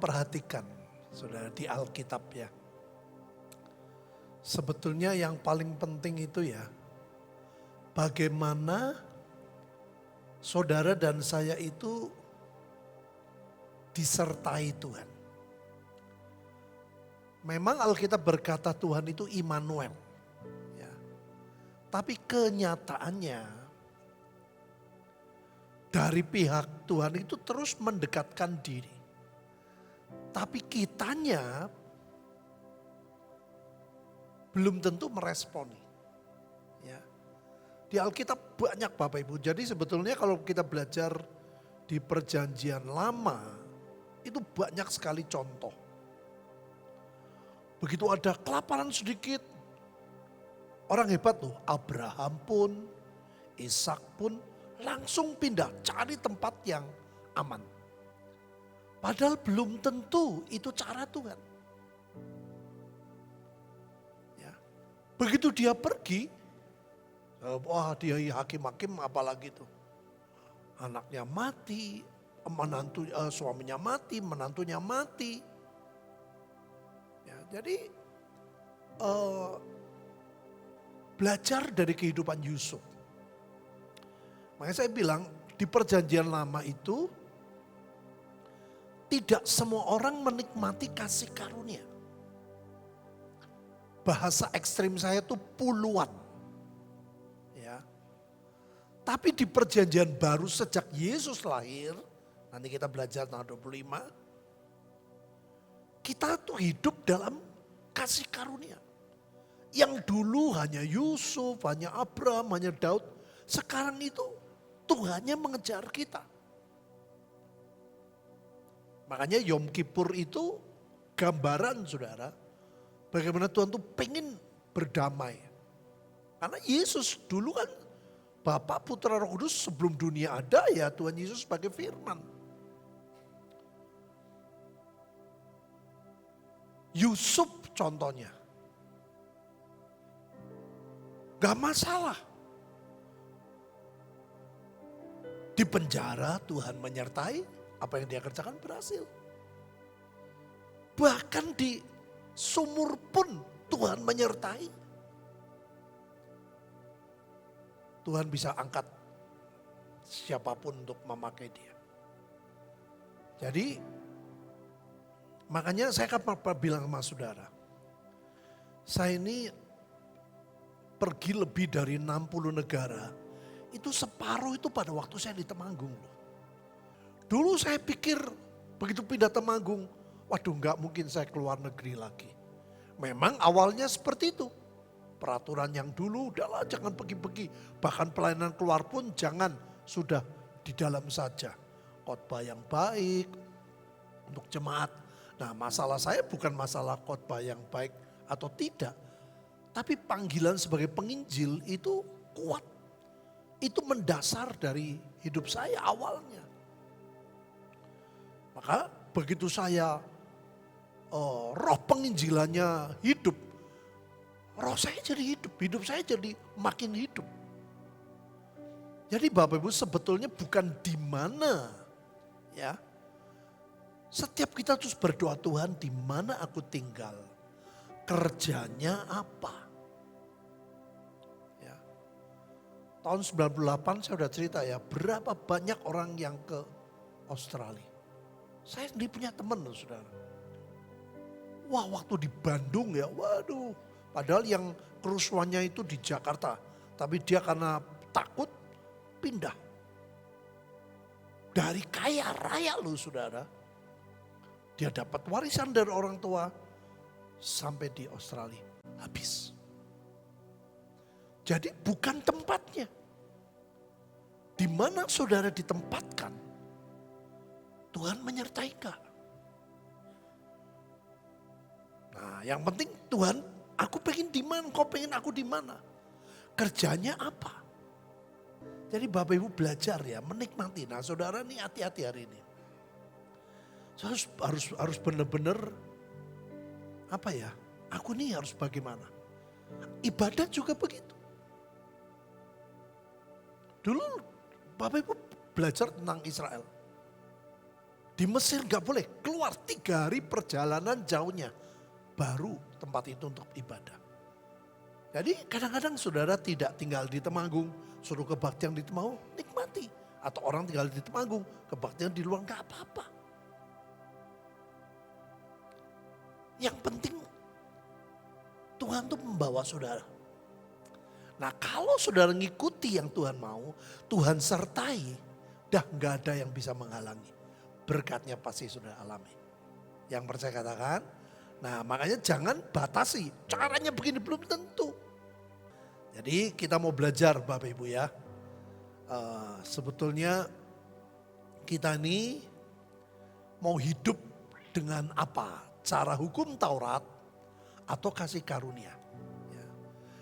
perhatikan, saudara, di Alkitab ya. Sebetulnya yang paling penting itu ya, bagaimana saudara dan saya itu disertai Tuhan. Memang Alkitab berkata Tuhan itu Immanuel. Ya. Tapi kenyataannya dari pihak Tuhan itu terus mendekatkan diri. Tapi kitanya belum tentu meresponi. Ya. Di Alkitab banyak Bapak Ibu. Jadi sebetulnya kalau kita belajar di Perjanjian Lama, itu banyak sekali contoh. Begitu ada kelaparan sedikit, orang hebat tuh, Abraham pun, Ishak pun langsung pindah cari tempat yang aman. Padahal belum tentu itu cara Tuhan. Ya. Begitu dia pergi, wah dia hakim-hakim apalagi tuh. Anaknya mati, suaminya mati, menantunya mati. Ya, jadi belajar dari kehidupan Yusuf. Makanya saya bilang di Perjanjian Lama itu tidak semua orang menikmati kasih karunia. Bahasa ekstrim saya itu puluhan. Ya. Tapi di Perjanjian Baru sejak Yesus lahir, nanti kita belajar tanggal 25, kita tuh hidup dalam kasih karunia. Yang dulu hanya Yusuf, hanya Abraham, hanya Daud. Sekarang itu Tuhannya mengejar kita. Makanya Yom Kippur itu gambaran saudara. Bagaimana Tuhan tuh pengen berdamai. Karena Yesus dulu kan Bapa, Putra, Roh Kudus sebelum dunia ada ya Tuhan Yesus sebagai firman. Yusuf contohnya. Gak masalah. Di penjara Tuhan menyertai, apa yang dia kerjakan berhasil. Bahkan di sumur pun Tuhan menyertai. Tuhan bisa angkat siapapun untuk memakai dia. Jadi makanya saya kan bilang sama saudara, saya ini pergi lebih dari 60 negara, itu separuh itu pada waktu saya di Temanggung loh. Dulu saya pikir begitu pindah Temanggung, waduh nggak mungkin saya keluar negeri lagi. Memang awalnya seperti itu. Peraturan yang dulu udahlah jangan pergi-pergi. Bahkan pelayanan keluar pun jangan, sudah di dalam saja. Khotbah yang baik untuk jemaat. Nah masalah saya bukan masalah khotbah yang baik atau tidak. Tapi panggilan sebagai penginjil itu kuat. Itu mendasar dari hidup saya awalnya. Maka begitu saya roh penginjilannya hidup, roh saya jadi hidup saya jadi makin hidup. Jadi Bapak Ibu sebetulnya bukan di mana ya. Setiap kita terus berdoa, Tuhan di mana aku tinggal, kerjanya apa. Ya. Tahun 98 saya sudah cerita ya, berapa banyak orang yang ke Australia. Saya sendiri punya teman loh saudara. Wah waktu di Bandung ya, waduh. Padahal yang kerusuhannya itu di Jakarta. Tapi dia karena takut pindah. Dari kaya raya loh saudara. Dia dapat warisan dari orang tua. Sampai di Australia habis. Jadi bukan tempatnya. Di mana saudara ditempatkan. Tuhan menyertai enggak? Nah yang penting Tuhan, aku pengen di mana, kau pengen aku di mana? Kerjanya apa? Jadi Bapak Ibu belajar ya, menikmati. Nah saudara nih hati-hati hari ini. Harus benar-benar apa ya? Aku nih harus bagaimana? Ibadat juga begitu. Dulu Bapak Ibu belajar tentang Israel. Di Mesir gak boleh, keluar 3 hari perjalanan jauhnya. Baru tempat itu untuk ibadah. Jadi kadang-kadang saudara tidak tinggal di Temanggung, suruh kebaktian di Temanggung, nikmati. Atau orang tinggal di Temanggung, kebaktian di luar gak apa-apa. Yang penting Tuhan tuh membawa saudara. Nah kalau saudara ngikuti yang Tuhan mau, Tuhan sertai, dah gak ada yang bisa menghalangi. Berkatnya pasti saudara alami. Yang percaya katakan, nah makanya jangan batasi, caranya begini belum tentu. Jadi kita mau belajar Bapak Ibu ya. Sebetulnya kita ini mau hidup dengan apa? Cara hukum Taurat atau kasih karunia. Ya.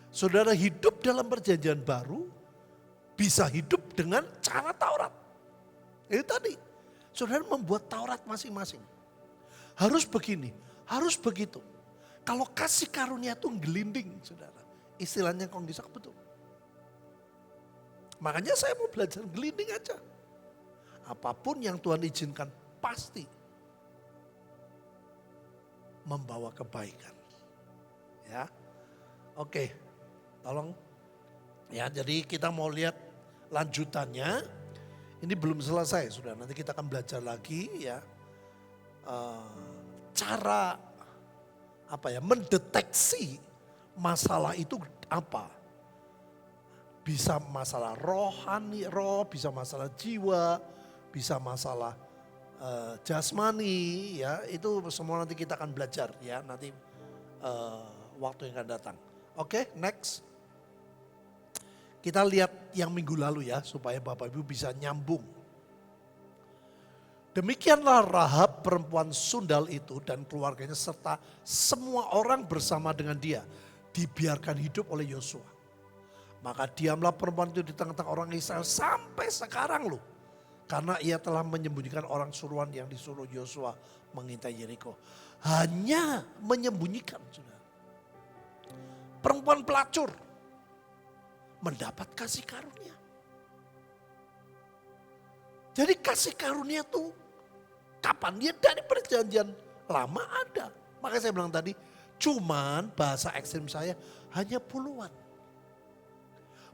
Saudara hidup dalam perjanjian baru bisa hidup dengan cara Taurat. Itu tadi, saudara membuat Taurat masing-masing. Harus begini, harus begitu. Kalau kasih karunia itu gelinding saudara. Istilahnya konggisak betul. Makanya saya mau belajar gelinding aja. Apapun yang Tuhan izinkan pasti membawa kebaikan. Ya, oke, tolong. Ya, jadi kita mau lihat lanjutannya. Ini belum selesai, sudah. Nanti kita akan belajar lagi ya. Cara mendeteksi masalah itu apa? Bisa masalah rohani, bisa masalah jiwa, bisa masalah jasmani, ya itu semua nanti kita akan belajar ya nanti waktu yang akan datang. Oke, next. Kita lihat yang minggu lalu ya supaya Bapak Ibu bisa nyambung. Demikianlah Rahab perempuan sundal itu dan keluarganya serta semua orang bersama dengan dia dibiarkan hidup oleh Yosua. Maka diamlah perempuan itu di tengah-tengah orang Israel sampai sekarang loh. Karena ia telah menyembunyikan orang suruhan yang disuruh Yosua mengintai Yeriko. Hanya menyembunyikan. Saudara. Perempuan pelacur mendapat kasih karunia. Jadi kasih karunia tuh kapan? Dia dari perjanjian lama ada. Makanya saya bilang tadi, cuman bahasa ekstrim saya hanya puluhan.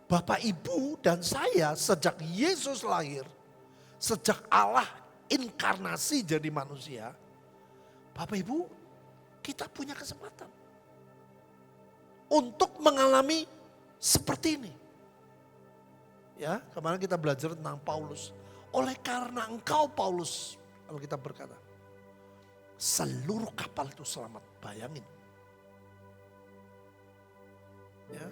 Bapak Ibu dan saya sejak Yesus lahir, sejak Allah inkarnasi jadi manusia, Bapak Ibu kita punya kesempatan untuk mengalami seperti ini. Ya, kemarin kita belajar tentang Paulus. Oleh karena engkau Paulus, kalau kita berkata, seluruh kapal itu selamat. Bayangin. Ya.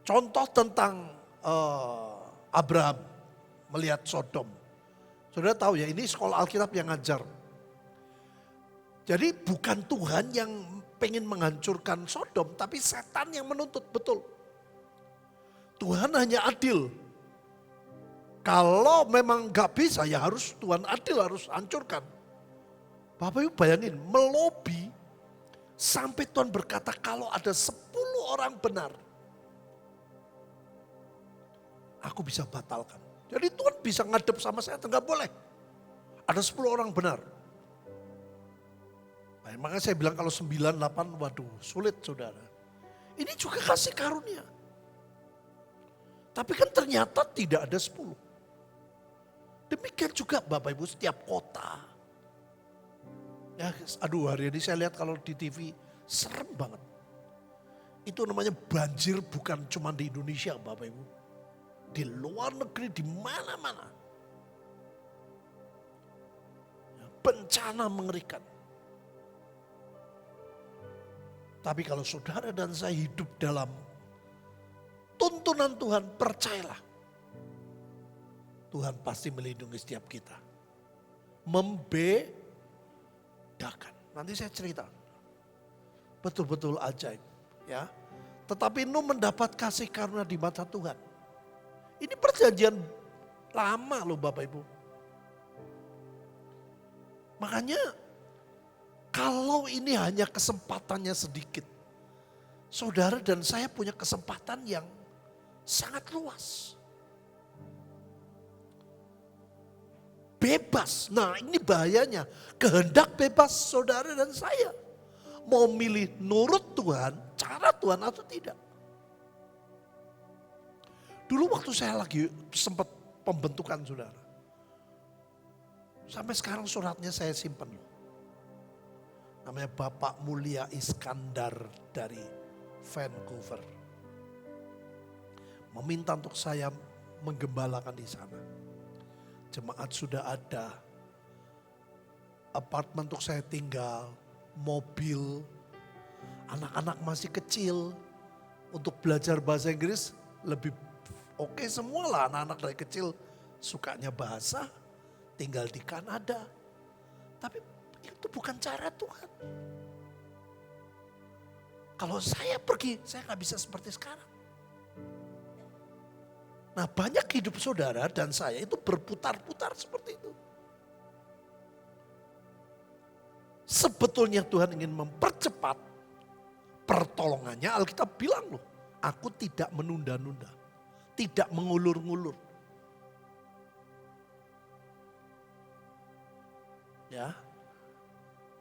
Contoh tentang Abraham melihat Sodom. Saudara tahu ya, ini sekolah Alkitab yang ngajar. Jadi bukan Tuhan yang pengen menghancurkan Sodom, tapi setan yang menuntut, betul. Tuhan hanya adil. Kalau memang gak bisa ya harus Tuhan adil, harus hancurkan. Bapak Ibu bayangin, melobi sampai Tuhan berkata kalau ada 10 orang benar, aku bisa batalkan. Jadi Tuhan bisa ngadep sama saya, enggak boleh. Ada 10 orang benar. Nah, makanya saya bilang kalau 9, 8, waduh sulit saudara. Ini juga kasih karunia. Tapi kan ternyata tidak ada 10. Demikian juga Bapak Ibu setiap kota. Ya, aduh hari ini saya lihat kalau di TV serem banget. Itu namanya banjir bukan cuma di Indonesia Bapak Ibu. Di luar negeri, di mana-mana. Ya, bencana mengerikan. Tapi kalau saudara dan saya hidup dalam tuntunan Tuhan, percayalah. Tuhan pasti melindungi setiap kita. Membedakan. Nanti saya cerita. Betul-betul ajaib. Ya. Tetapi Nuh mendapat kasih karunia di mata Tuhan. Ini perjanjian lama loh Bapak Ibu. Makanya kalau ini hanya kesempatannya sedikit. Saudara dan saya punya kesempatan yang sangat luas. bebas. Nah ini bahayanya. Kehendak bebas saudara dan saya. Mau milih nurut Tuhan, cara Tuhan atau tidak. Dulu waktu saya lagi sempat pembentukan saudara. Sampai sekarang suratnya saya simpan loh. Namanya Bapak Mulia Iskandar dari Vancouver. Meminta untuk saya menggembalakan di sana. Jemaat sudah ada, apartemen untuk saya tinggal, mobil, anak-anak masih kecil. Untuk belajar bahasa Inggris lebih oke semua lah, anak-anak dari kecil sukanya bahasa, tinggal di Kanada. Tapi itu bukan cara Tuhan. Kalau saya pergi, saya gak bisa seperti sekarang. Nah banyak hidup saudara dan saya itu berputar-putar seperti itu. Sebetulnya Tuhan ingin mempercepat pertolongannya. Alkitab bilang loh, aku tidak menunda-nunda, tidak mengulur-ngulur. Ya,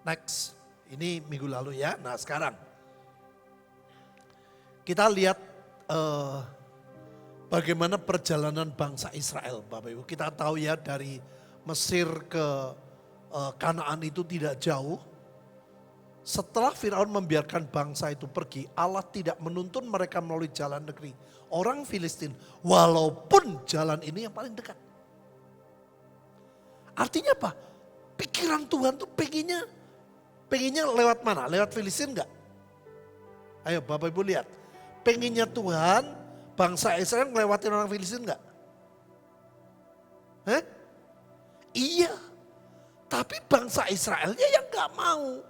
next, ini minggu lalu ya. Nah sekarang kita lihat bagaimana perjalanan bangsa Israel, Bapak Ibu. Kita tahu ya dari Mesir ke Kanaan itu tidak jauh. Setelah Firaun membiarkan bangsa itu pergi, Allah tidak menuntun mereka melalui jalan negeri orang Filistin, walaupun jalan ini yang paling dekat. Artinya apa? Pikiran Tuhan tuh pengennya lewat mana? Lewat Filistin enggak? Ayo Bapak Ibu lihat. Pengennya Tuhan bangsa Israel ngelewatin orang Filistin enggak? Iya. Tapi bangsa Israelnya yang enggak mau.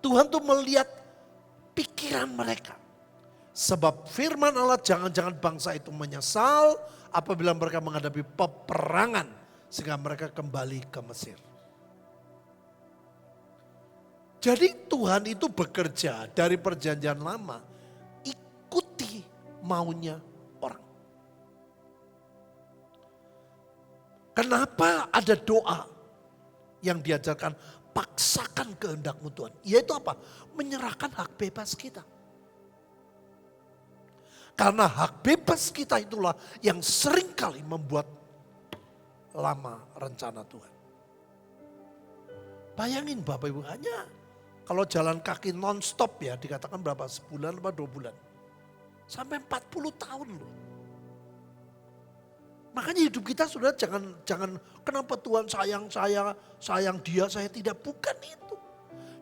Tuhan tuh melihat pikiran mereka. Sebab firman Allah, jangan-jangan bangsa itu menyesal apabila mereka menghadapi peperangan sehingga mereka kembali ke Mesir. Jadi Tuhan itu bekerja dari perjanjian lama, ikuti maunya orang. Kenapa ada doa yang diajarkan, paksakan kehendakmu Tuhan. Yaitu apa? Menyerahkan hak bebas kita. Karena hak bebas kita itulah yang seringkali membuat lama rencana Tuhan. Bayangin Bapak Ibu, hanya kalau jalan kaki non-stop ya dikatakan berapa? Sebulan atau 2 bulan. Sampai 40 tahun loh. Makanya hidup kita sudah jangan kenapa Tuhan sayang dia, saya tidak. Bukan itu.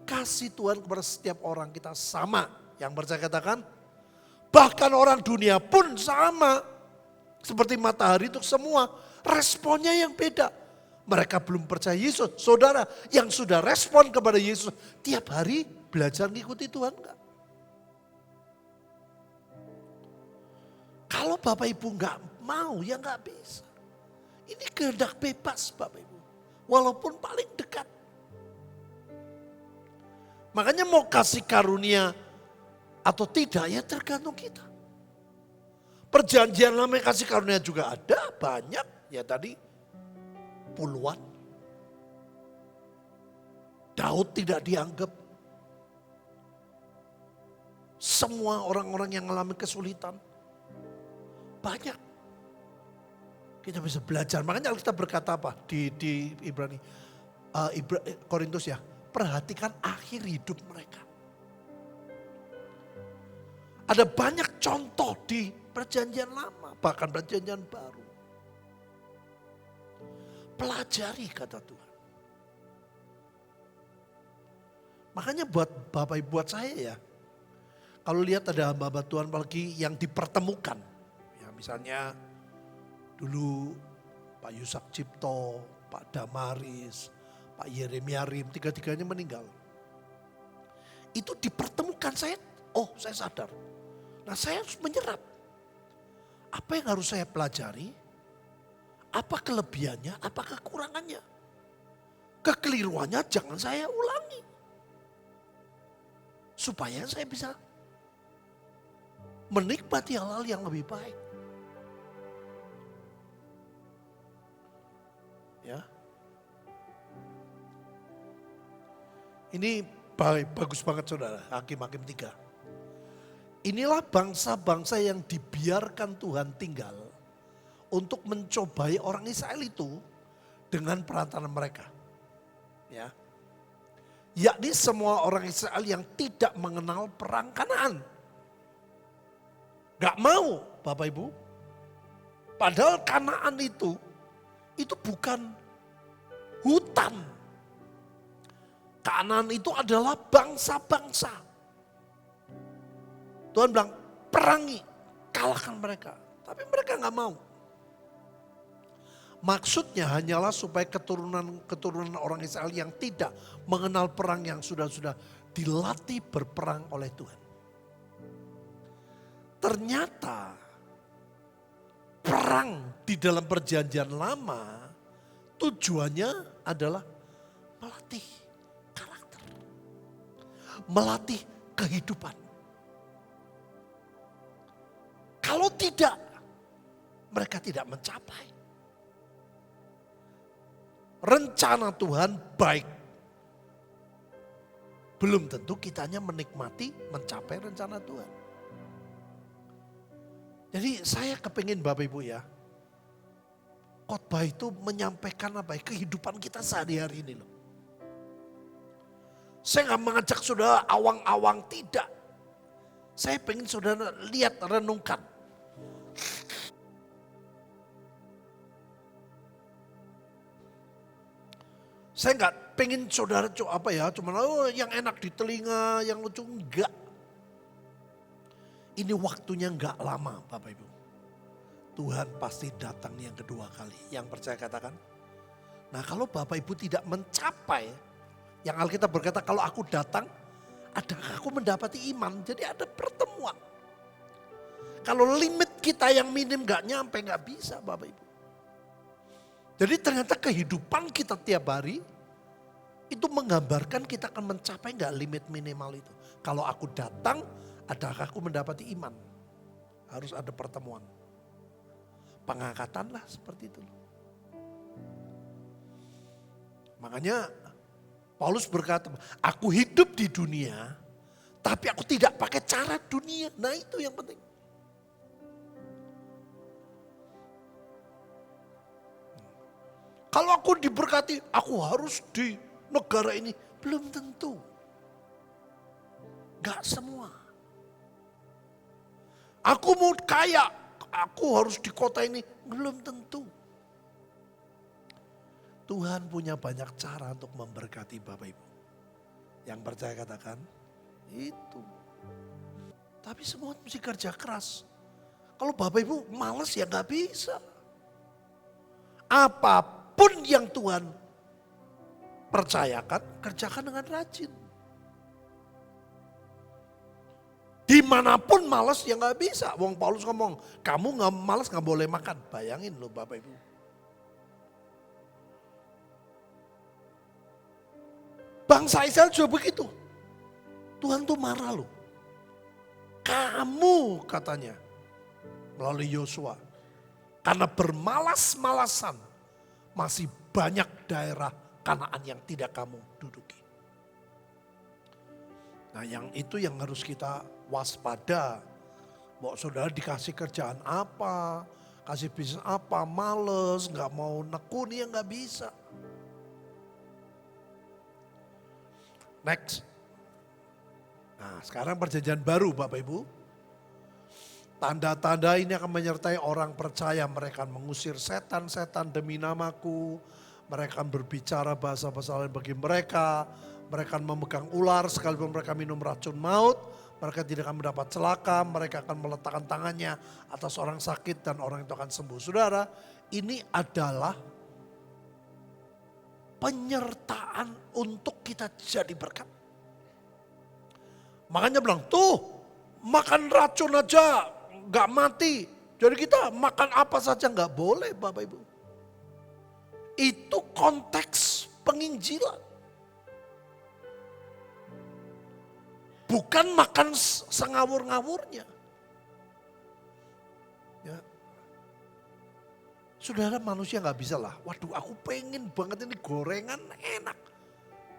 Kasih Tuhan kepada setiap orang kita sama. Yang percaya katakan, bahkan orang dunia pun sama. Seperti matahari itu semua, responnya yang beda. Mereka belum percaya Yesus. Saudara yang sudah respon kepada Yesus, tiap hari belajar ngikuti Tuhan enggak? Kalau Bapak Ibu enggak mau, ya enggak bisa. Ini kehendak bebas Bapak Ibu. Walaupun paling dekat. Makanya mau kasih karunia atau tidak ya tergantung kita. Perjanjian lama kasih karunia juga ada banyak. Ya tadi puluhan. Daud tidak dianggap. Semua orang-orang yang mengalami kesulitan. Banyak. Kita bisa belajar. Makanya Alkitab berkata apa di Ibrani, Korintus ya. Perhatikan akhir hidup mereka. Ada banyak contoh di perjanjian lama. Bahkan perjanjian baru. Pelajari kata Tuhan. Makanya buat Bapak Ibu, buat saya ya. Kalau lihat ada hamba Tuhan apalagi yang dipertemukan. Ya misalnya dulu Pak Yusak Cipto, Pak Damaris, Pak Yeremia Rim, tiga-tiganya meninggal. Itu dipertemukan saya sadar. Nah saya harus menyerap. Apa yang harus saya pelajari? Apa kelebihannya, apa kekurangannya? Kekeliruannya jangan saya ulangi. Supaya saya bisa menikmati hal-hal yang lebih baik. Ya. Ini bagus banget saudara, Hakim-Hakim 3. Inilah bangsa-bangsa yang dibiarkan Tuhan tinggal untuk mencobai orang Israel itu dengan perantaraan mereka. Ya. Yakni semua orang Israel yang tidak mengenal perang Kanaan. Gak mau Bapak Ibu. Padahal Kanaan itu bukan hutan. Kanaan itu adalah bangsa-bangsa. Tuhan bilang perangi, kalahkan mereka. Tapi mereka gak mau. Maksudnya hanyalah supaya keturunan orang Israel yang tidak mengenal perang yang sudah dilatih berperang oleh Tuhan. Ternyata perang di dalam perjanjian lama tujuannya adalah melatih karakter. Melatih kehidupan. Kalau tidak, mereka tidak mencapai. Rencana Tuhan baik. Belum tentu kitanya menikmati, mencapai rencana Tuhan. Jadi saya kepingin Bapak Ibu ya, khotbah itu menyampaikan apa ya, kehidupan kita sehari-hari ini loh. Saya gak mengajak saudara awang-awang, tidak. Saya pengen saudara lihat, renungkan. Saya nggak pengen saudara cuman yang enak di telinga, yang lucu, enggak. Ini waktunya enggak lama Bapak Ibu. Tuhan pasti datang yang kedua kali. Yang percaya katakan. Nah kalau Bapak Ibu tidak mencapai, yang Alkitab berkata kalau aku datang, aku mendapati iman. Jadi ada pertemuan. Kalau limit kita yang minim enggak nyampe, enggak bisa Bapak Ibu. Jadi ternyata kehidupan kita tiap hari itu menggambarkan kita akan mencapai enggak limit minimal itu. Kalau aku datang, adakah aku mendapati iman? Harus ada pertemuan. Pengangkatan lah seperti itu. Makanya Paulus berkata, aku hidup di dunia, tapi aku tidak pakai cara dunia. Nah itu yang penting. Kalau aku diberkati, aku harus di negara ini. Belum tentu. Gak semua. Aku mau kaya, aku harus di kota ini. Belum tentu. Tuhan punya banyak cara untuk memberkati Bapak Ibu. Yang percaya katakan, itu. Tapi semua mesti kerja keras. Kalau Bapak Ibu malas ya gak bisa. Apapun yang Tuhan percayakan, kerjakan dengan rajin. Dimanapun malas ya gak bisa. Wong Paulus ngomong, kamu gak malas gak boleh makan. Bayangin loh Bapak Ibu. Bangsa Israel juga begitu. Tuhan tuh marah loh. Kamu katanya melalui Yosua. Karena bermalas-malasan masih banyak daerah Kanaan yang tidak kamu duduki. Nah yang itu yang harus kita waspada. Mau saudara dikasih kerjaan apa, kasih bisnis apa, males, gak mau nekuni ya gak bisa. Next. Nah sekarang perjanjian baru Bapak Ibu. Tanda-tanda ini akan menyertai orang percaya. Mereka akan mengusir setan-setan demi namaku. Mereka akan berbicara bahasa-bahasa lain bagi mereka. Mereka akan memegang ular sekalipun mereka minum racun maut. Mereka tidak akan mendapat celaka. Mereka akan meletakkan tangannya atas orang sakit dan orang itu akan sembuh. Saudara, ini adalah penyertaan untuk kita jadi berkat. Makanya bilang, tuh makan racun aja gak mati. Jadi kita makan apa saja gak boleh Bapak Ibu. Itu konteks penginjilan. Bukan makan sengawur-ngawurnya. Ya. Saudara, manusia nggak bisa lah. Waduh, aku pengen banget ini gorengan enak.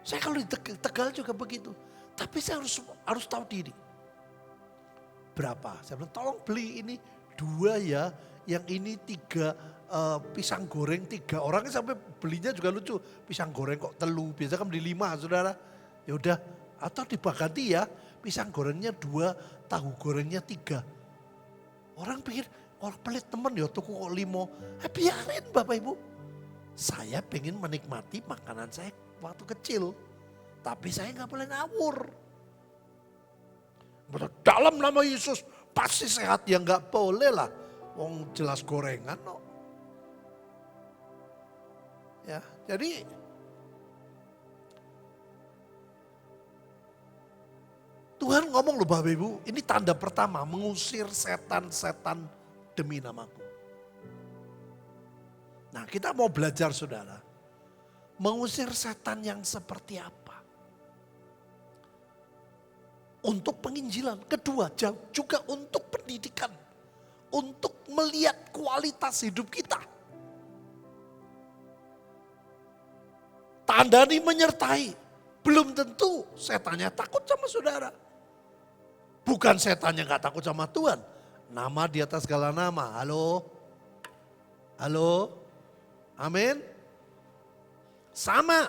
Saya kalau di Tegal juga begitu. Tapi saya harus tahu diri. Berapa? Saya bilang tolong beli ini 2 ya. Yang ini 3 pisang goreng 3. Orangnya sampai belinya juga lucu. Pisang goreng kok telu. Biasa kan beli 5 saudara. Ya udah. Atau diganti ya. Pisang gorengnya 2, tahu gorengnya 3. Orang pikir, orang pelit temen ya tuku kok 5. Biarin Bapak Ibu. Saya pengen menikmati makanan saya waktu kecil. Tapi saya nggak boleh ngawur. Dalam nama Yesus pasti sehat. Ya nggak boleh lah. Wong jelas gorengan. No. Ya, jadi Tuhan ngomong loh Bapak Ibu. Ini tanda pertama mengusir setan-setan demi namaku. Nah kita mau belajar saudara. Mengusir setan yang seperti apa? Untuk penginjilan. Kedua, juga untuk pendidikan. Untuk melihat kualitas hidup kita. Tandani menyertai. Belum tentu setannya takut sama saudara. Bukan setannya gak takut sama Tuhan. Nama di atas segala nama. Halo? Halo? Amin? Sama.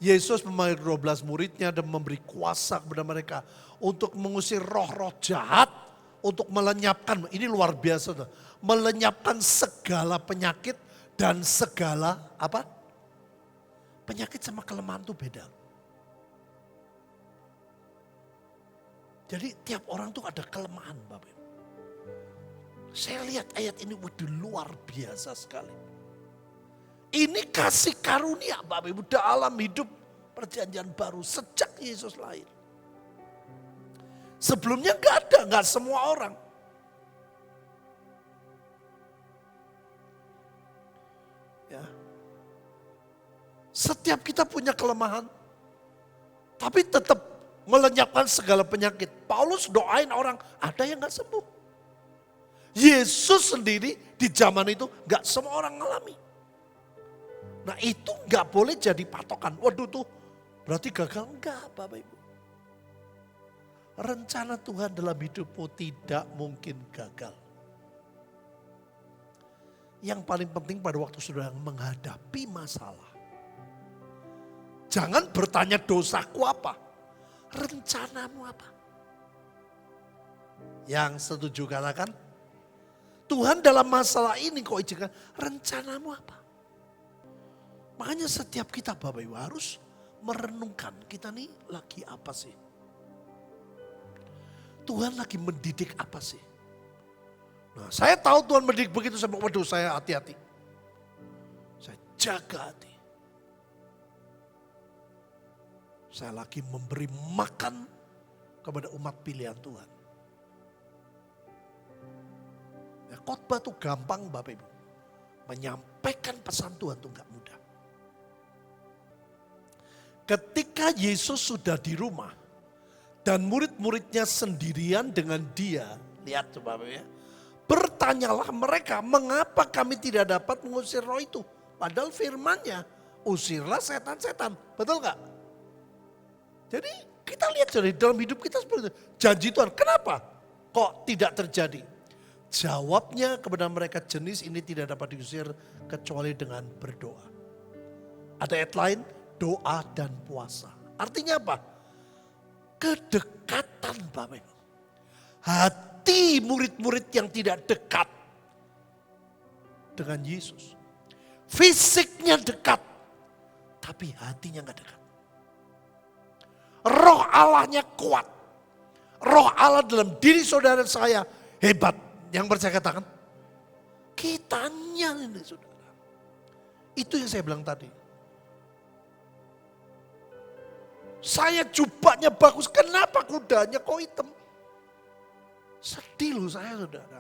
Yesus memanggil 12 muridnya dan memberi kuasa kepada mereka untuk mengusir roh-roh jahat, untuk melenyapkan, ini luar biasa, melenyapkan segala penyakit dan segala apa? Penyakit sama kelemahan itu beda. Jadi tiap orang tuh ada kelemahan Bapak Ibu. Saya lihat ayat ini waduh luar biasa sekali. Ini kasih karunia Bapak Ibu dalam hidup perjanjian baru sejak Yesus lahir. Sebelumnya gak ada, gak semua orang. Ya. Setiap kita punya kelemahan, tapi tetap melenyapkan segala penyakit. Paulus doain orang, ada yang gak sembuh. Yesus sendiri di zaman itu gak semua orang ngalami. Nah itu gak boleh jadi patokan. Waduh tuh berarti gagal. Enggak Bapak Ibu. Rencana Tuhan dalam hidupmu tidak mungkin gagal. Yang paling penting pada waktu saudara menghadapi masalah. Jangan bertanya dosaku apa. Rencanamu apa. Yang setuju katakan. Tuhan dalam masalah ini kok izinkan. Rencanamu apa. Makanya setiap kita Bapak Ibu harus merenungkan. Kita nih lagi apa sih. Tuhan lagi mendidik apa sih? Nah, saya tahu Tuhan mendidik begitu sampai waduh saya hati-hati. Saya jaga hati. Saya lagi memberi makan kepada umat pilihan Tuhan. Ya, khotbah tuh gampang Bapak Ibu. Menyampaikan pesan Tuhan tuh gak mudah. Ketika Yesus sudah di rumah. Dan murid-muridnya sendirian dengan dia. Lihat coba Bapak ya. Bertanyalah mereka, mengapa kami tidak dapat mengusir roh itu? Padahal firman-Nya, usirlah setan-setan. Betul gak? Jadi kita lihat jadi dalam hidup kita seperti itu. Janji Tuhan, kenapa kok tidak terjadi? Jawabnya kepada mereka, jenis ini tidak dapat diusir kecuali dengan berdoa. Ada ayat lain, doa dan puasa. Artinya apa? Kedekatan Bapak Ibu. Hati murid-murid yang tidak dekat dengan Yesus. Fisiknya dekat, tapi hatinya gak dekat. Roh Allahnya kuat. Roh Allah dalam diri saudara saya hebat. Yang percaya katakan, kitanya ini saudara. Itu yang saya bilang tadi. Saya jubahnya bagus, kenapa kudanya kok hitam? Sedih loh saya saudara.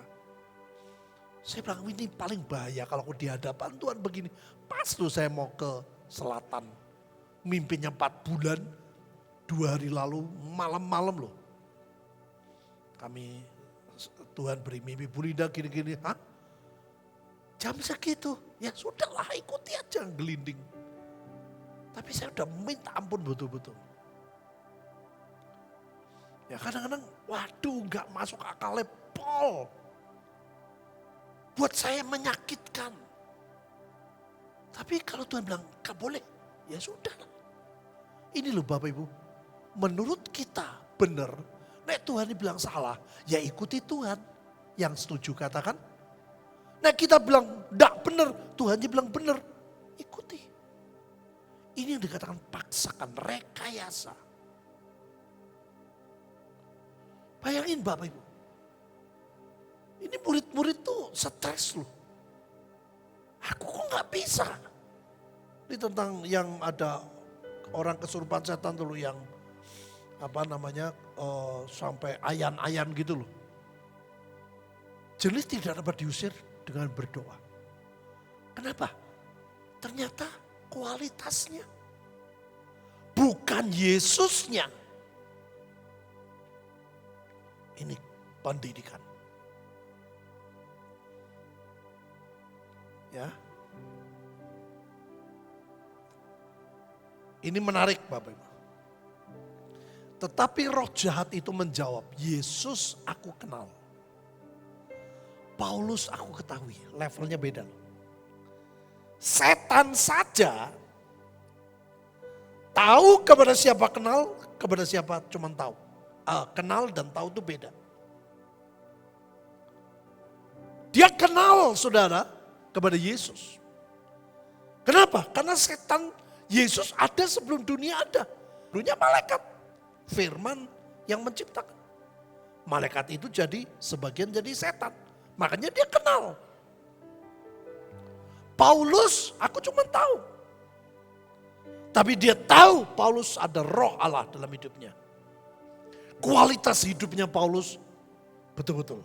Saya bilang ini paling bahaya kalau aku di hadapan Tuhan begini. Pas loh saya mau ke selatan. Mimpinya 4 bulan, 2 hari lalu malam-malam loh. Tuhan beri mimpi, Bu Linda gini-gini. Hah? Jam segitu, ya sudahlah ikuti aja gelinding. Tapi saya udah minta ampun betul-betul. Ya kadang-kadang, waduh gak masuk akalnya Paul. Buat saya menyakitkan. Tapi kalau Tuhan bilang, gak boleh, ya sudah. Ini loh Bapak Ibu, menurut kita benar. Nek Tuhan bilang salah, ya ikuti Tuhan. Yang setuju katakan. Nek kita bilang gak benar, Tuhan bilang benar, ikuti. Ini yang dikatakan paksakan, rekayasa. Bayangin Bapak Ibu. Ini murid-murid tuh stres loh. Aku kok gak bisa. Ini tentang yang ada orang kesurupan setan dulu yang sampai ayan-ayan gitu loh. Jenis tidak dapat diusir dengan berdoa. Kenapa? Ternyata kualitasnya. Bukan Yesusnya. Ini pendidikan. Ya. Ini menarik Bapak Ibu. Tetapi roh jahat itu menjawab, Yesus aku kenal. Paulus aku ketahui, levelnya beda loh. Setan saja tahu kepada siapa kenal, kepada siapa cuman tahu. Kenal dan tahu itu beda. Dia kenal saudara kepada Yesus. Kenapa? Karena setan Yesus ada sebelum dunia ada. Dulunya malaikat. Firman yang menciptakan. Malaikat itu jadi sebagian jadi setan. Makanya dia kenal. Paulus aku cuma tahu. Tapi dia tahu Paulus ada roh Allah dalam hidupnya. Kualitas hidupnya Paulus betul-betul.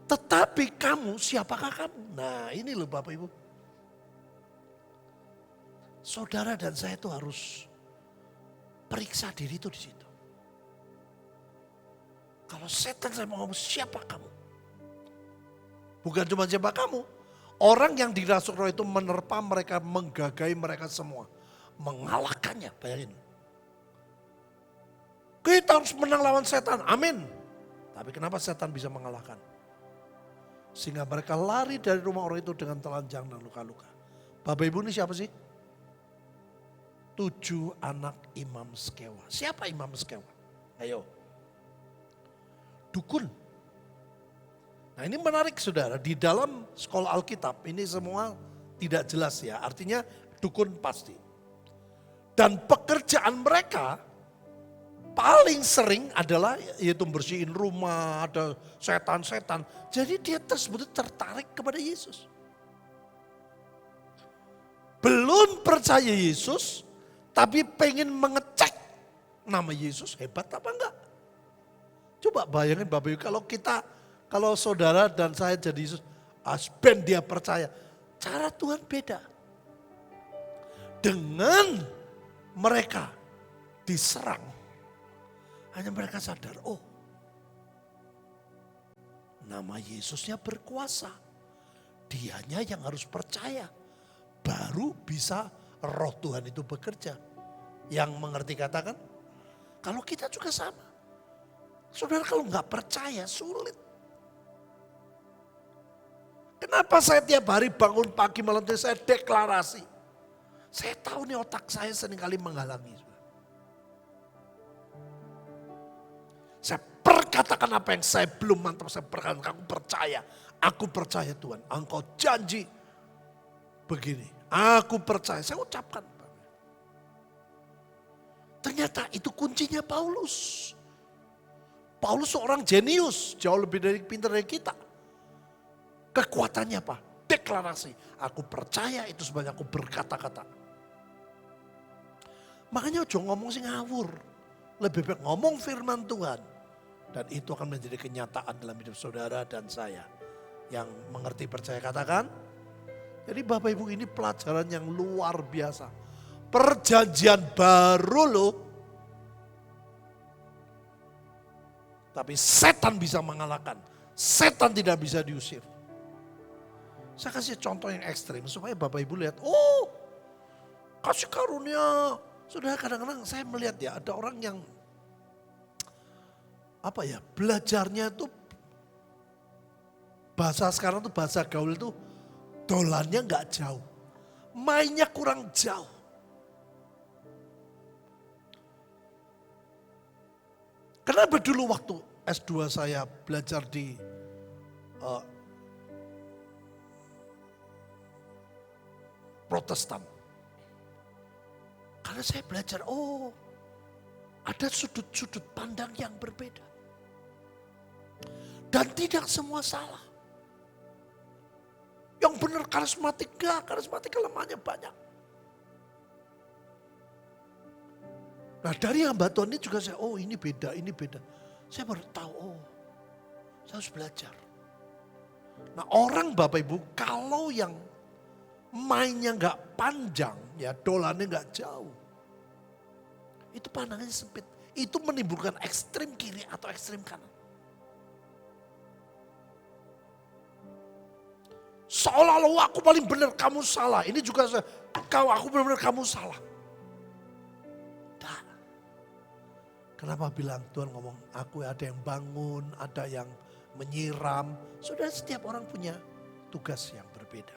Tetapi kamu, siapakah kamu? Nah ini loh Bapak Ibu. Saudara dan saya itu harus periksa diri itu di situ. Kalau setan saya mau ngomong, siapa kamu? Bukan cuma siapa kamu. Orang yang dirasuk roh itu menerpa mereka, menggagai mereka semua. Mengalahkannya, bayangin. Kita harus menang lawan setan, amin. Tapi kenapa setan bisa mengalahkan? Sehingga mereka lari dari rumah orang itu dengan telanjang dan luka-luka. Bapak Ibu ini siapa sih? 7 anak Imam Skewa. Siapa Imam Skewa? Ayo. Dukun. Nah ini menarik saudara, di dalam sekolah Alkitab ini semua tidak jelas ya. Artinya dukun pasti. Dan pekerjaan mereka paling sering adalah yaitu bersihin rumah, ada setan-setan. Jadi dia tersebut tertarik kepada Yesus. Belum percaya Yesus, tapi pengen mengecek nama Yesus hebat apa enggak. Coba bayangin Bapak Ibu, kalau saudara dan saya jadi Yesus, ben dia percaya. Cara Tuhan beda. Dengan mereka diserang. Hanya mereka sadar, oh nama Yesusnya berkuasa. Dianya yang harus percaya. Baru bisa roh Tuhan itu bekerja. Yang mengerti katakan, kalau kita juga sama. Saudara kalau nggak percaya sulit. Kenapa saya tiap hari bangun pagi malam saya deklarasi. Saya tahu nih otak saya seringkali menghalangi. Saya perkatakan apa yang saya belum mantap, saya perkatakan, aku percaya. Aku percaya Tuhan, Engkau janji begini. Aku percaya, saya ucapkan. Ternyata itu kuncinya Paulus. Paulus seorang jenius, jauh lebih pintar dari kita. Kekuatannya apa? Deklarasi. Aku percaya itu sebanyak aku berkata-kata. Makanya jangan ngomong sih ngawur. Lebih baik ngomong firman Tuhan. Dan itu akan menjadi kenyataan dalam hidup saudara dan saya. Yang mengerti percaya katakan. Jadi Bapak Ibu ini pelajaran yang luar biasa. Perjanjian baru loh. Tapi setan bisa mengalahkan. Setan tidak bisa diusir. Saya kasih contoh yang ekstrim supaya Bapak Ibu lihat, oh kasih karunia. Sudah kadang-kadang saya melihat ya ada orang yang belajarnya itu bahasa sekarang tuh bahasa gaul itu dolannya nggak jauh. Mainnya kurang jauh. Kenapa dulu waktu S2 saya belajar di Protestan? Karena saya belajar, ada sudut-sudut pandang yang berbeda. Dan tidak semua salah. Yang benar karismatik enggak, karismatik kelemahannya banyak. Nah dari hamba Tuhan ini juga saya, ini beda, ini beda. Saya baru tahu, saya harus belajar. Nah orang Bapak Ibu, kalau yang mainnya nggak panjang, ya dolannya nggak jauh. Itu pandangannya sempit. Itu menimbulkan ekstrim kiri atau ekstrim kanan. Seolah-olah aku paling benar, kamu salah. Ini juga aku benar-benar kamu salah. Nah, kenapa bilang Tuhan ngomong, aku ada yang bangun, ada yang menyiram. Sudah setiap orang punya tugas yang berbeda.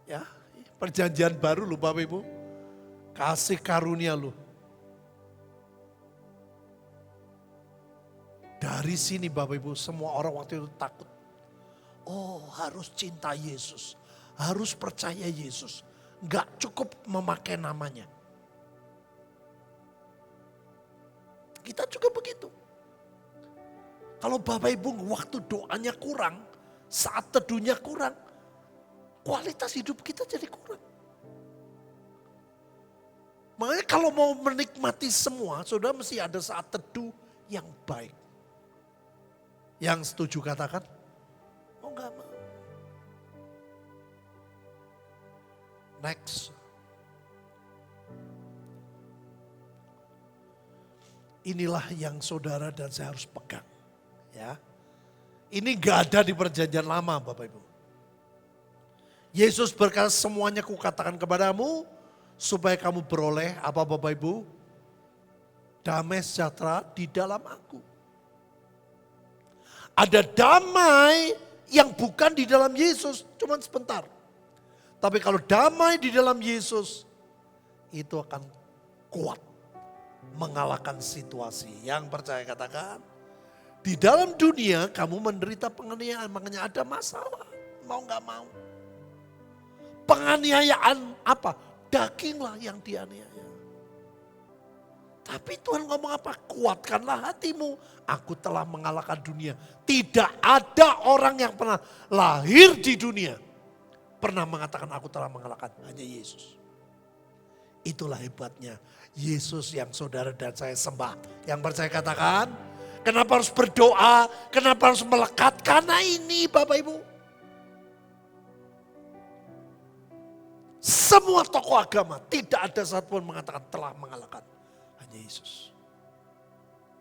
Ya, perjanjian baru loh Bapak Ibu. Kasih karunia loh. Dari sini Bapak Ibu, semua orang waktu itu takut. Harus cinta Yesus. Harus percaya Yesus. Gak cukup memakai namanya. Kita juga begitu. Kalau Bapak Ibu waktu doanya kurang, saat teduhnya kurang, kualitas hidup kita jadi kurang. Makanya kalau mau menikmati semua, saudara mesti ada saat teduh yang baik. Yang setuju katakan, enggak mau. Next. Inilah yang saudara dan saya harus pegang. Ya, ini gak ada di perjanjian lama Bapak Ibu. Yesus berkata semuanya kukatakan kepadamu supaya kamu beroleh apa Bapak Ibu? Damai sejahtera di dalam aku. Ada damai yang bukan di dalam Yesus, cuma sebentar. Tapi kalau damai di dalam Yesus, itu akan kuat mengalahkan situasi. Yang percaya katakan, di dalam dunia kamu menderita penganiayaan, makanya ada masalah, mau gak mau. Penganiayaan apa? Daginglah yang dianiaya. Tapi Tuhan ngomong apa? Kuatkanlah hatimu. Aku telah mengalahkan dunia. Tidak ada orang yang pernah lahir di dunia pernah mengatakan aku telah mengalahkan. Hanya Yesus. Itulah hebatnya Yesus yang saudara dan saya sembah. Yang percaya katakan, kenapa harus berdoa? Kenapa harus melekat? Karena ini Bapak Ibu. Semua tokoh agama tidak ada satupun mengatakan telah mengalahkan. Hanya Yesus.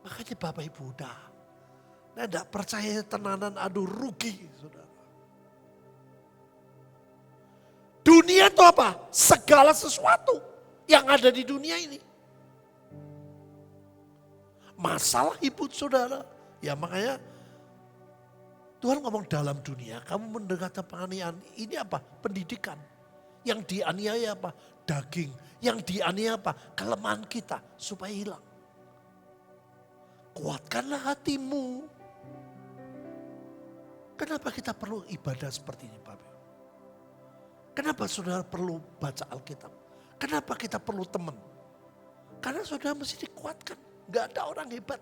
Makanya Bapak Ibu udah. Nah tidak percaya tenanan, aduh rugi saudara. Dunia itu apa? Segala sesuatu yang ada di dunia ini. Masalah hidup saudara. Ya makanya Tuhan ngomong dalam dunia kamu mendengarkan penganiayaan. Ini apa? Pendidikan. Yang dianiaya apa? Daging. Yang dianiaya apa? Kelemahan kita supaya hilang. Kuatkanlah hatimu. Kenapa kita perlu ibadah seperti ini Bapak? Kenapa saudara perlu baca Alkitab? Kenapa kita perlu teman? Karena saudara mesti dikuatkan. Gak ada orang hebat.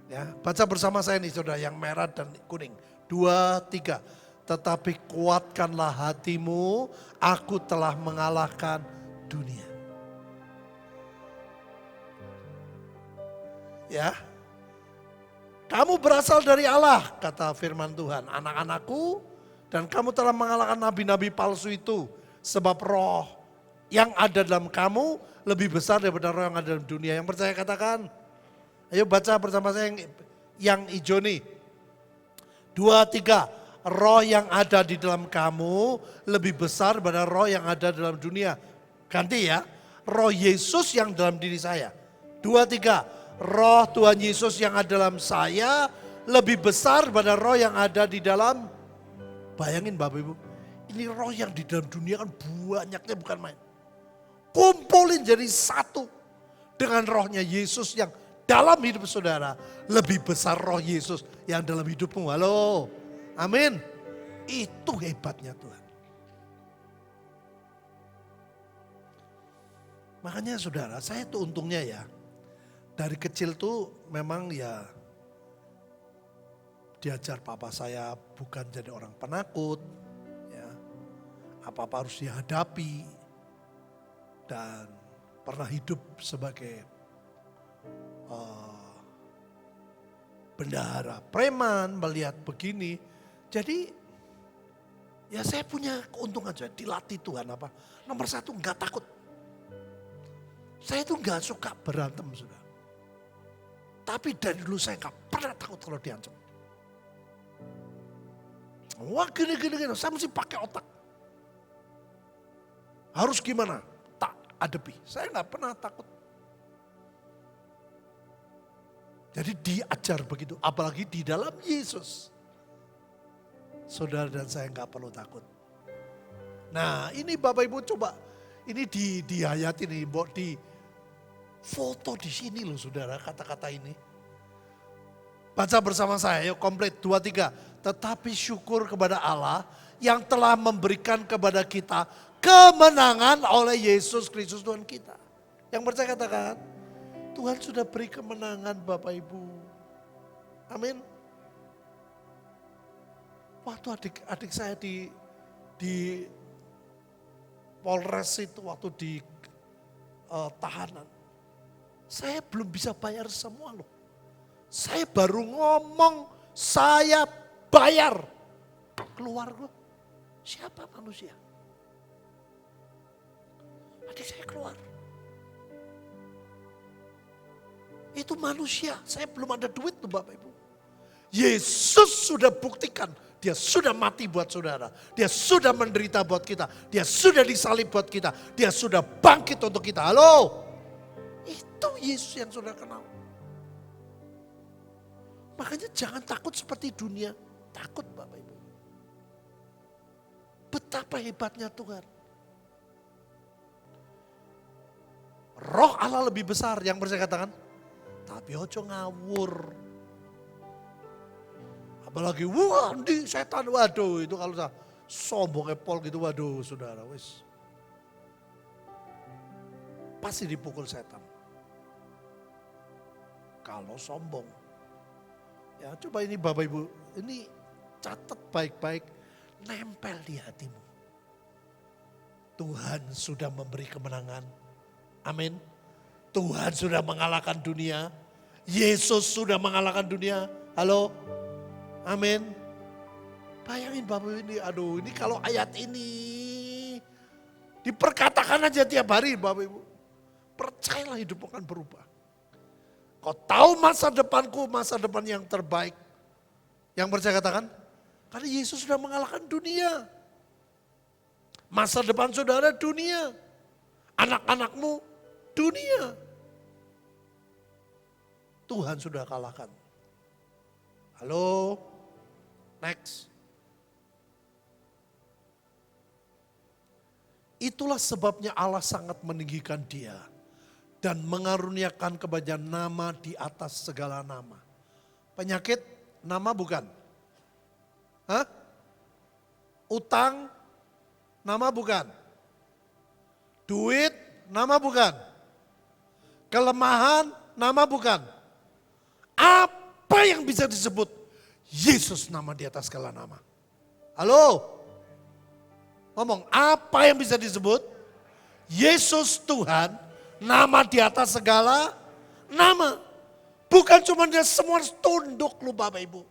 Ya, baca bersama saya nih saudara yang merah dan kuning. 2, 3. Tetapi kuatkanlah hatimu, aku telah mengalahkan dunia. Ya, kamu berasal dari Allah, kata firman Tuhan. Anak-anakku, dan kamu telah mengalahkan nabi-nabi palsu itu. Sebab roh yang ada dalam kamu lebih besar daripada roh yang ada dalam dunia. Yang percaya katakan, Ayo baca bersama saya yang hijau nih. 2, 3. Roh yang ada di dalam kamu lebih besar daripada roh yang ada dalam dunia. Ganti ya. Roh Yesus yang dalam diri saya. 2, 3. Roh Tuhan Yesus yang ada dalam saya lebih besar daripada roh yang ada di dalam. Bayangin Bapak Ibu. Ini roh yang di dalam dunia kan banyaknya bukan main. Kumpulin jadi satu. Dengan rohnya Yesus yang dalam hidup saudara. Lebih besar roh Yesus yang dalam hidupmu. Halo. Amin. Itu hebatnya Tuhan. Makanya saudara, saya tuh untungnya ya. Dari kecil tuh memang ya diajar papa saya bukan jadi orang penakut. Ya, apa-apa harus dihadapi. Dan pernah hidup sebagai bendahara preman, melihat begini. Jadi ya saya punya keuntungan, saya dilatih Tuhan apa. Nomor 1 enggak takut. Saya itu enggak suka berantem sudah. Tapi dari dulu saya enggak pernah takut kalau diancam. Wah gini, saya mesti pakai otak. Harus gimana? Tak adepi. Saya enggak pernah takut. Jadi diajar begitu, apalagi di dalam Yesus. Saudara dan saya nggak perlu takut. Nah ini Bapak Ibu coba, ini dihayati nih, di foto di sini loh saudara kata-kata ini. Baca bersama saya, yuk komplit 2, 3. Tetapi syukur kepada Allah yang telah memberikan kepada kita kemenangan oleh Yesus Kristus Tuhan kita. Yang percaya katakan, Tuhan sudah beri kemenangan Bapak Ibu. Amin. Waktu adik saya di Polres itu, waktu di tahanan. Saya belum bisa bayar semua loh. Saya baru ngomong, saya bayar. Keluar loh. Siapa manusia? Adik saya keluar. Itu manusia, saya belum ada duit tuh Bapak Ibu. Yesus sudah buktikan, dia sudah mati buat saudara. Dia sudah menderita buat kita, dia sudah disalib buat kita. Dia sudah bangkit untuk kita, halo. Itu Yesus yang saudara kenal. Makanya jangan takut seperti dunia, takut Bapak Ibu. Betapa hebatnya Tuhan. Roh Allah lebih besar, yang saya katakan. Tapi ojo ngawur. Apalagi wah di setan, waduh itu kalau sombong Pol gitu, waduh saudara wis. Pasti dipukul setan. Kalau sombong. Ya coba ini Bapak Ibu, ini catat baik-baik, nempel di hatimu. Tuhan sudah memberi kemenangan. Amin. Tuhan sudah mengalahkan dunia. Yesus sudah mengalahkan dunia. Halo. Amin. Bayangin Bapak ini, aduh ini kalau ayat ini diperkatakan aja tiap hari Bapak Ibu. Percayalah hidupmu akan berubah. Kau tahu masa depanku, masa depan yang terbaik. Yang percaya katakan, karena Yesus sudah mengalahkan dunia. Masa depan saudara dunia. Anak-anakmu dunia. Tuhan sudah kalahkan. Halo, next. Itulah sebabnya Allah sangat meninggikan dia. Dan mengaruniakan kepada nama di atas segala nama. Penyakit, nama bukan? Hah? Utang, nama bukan? Duit, nama bukan? Kelemahan, nama bukan? Apa yang bisa disebut? Yesus nama di atas segala nama. Halo? Ngomong, apa yang bisa disebut? Yesus Tuhan, nama di atas segala nama. Bukan cuma dia semua tunduk lu Bapak Ibu.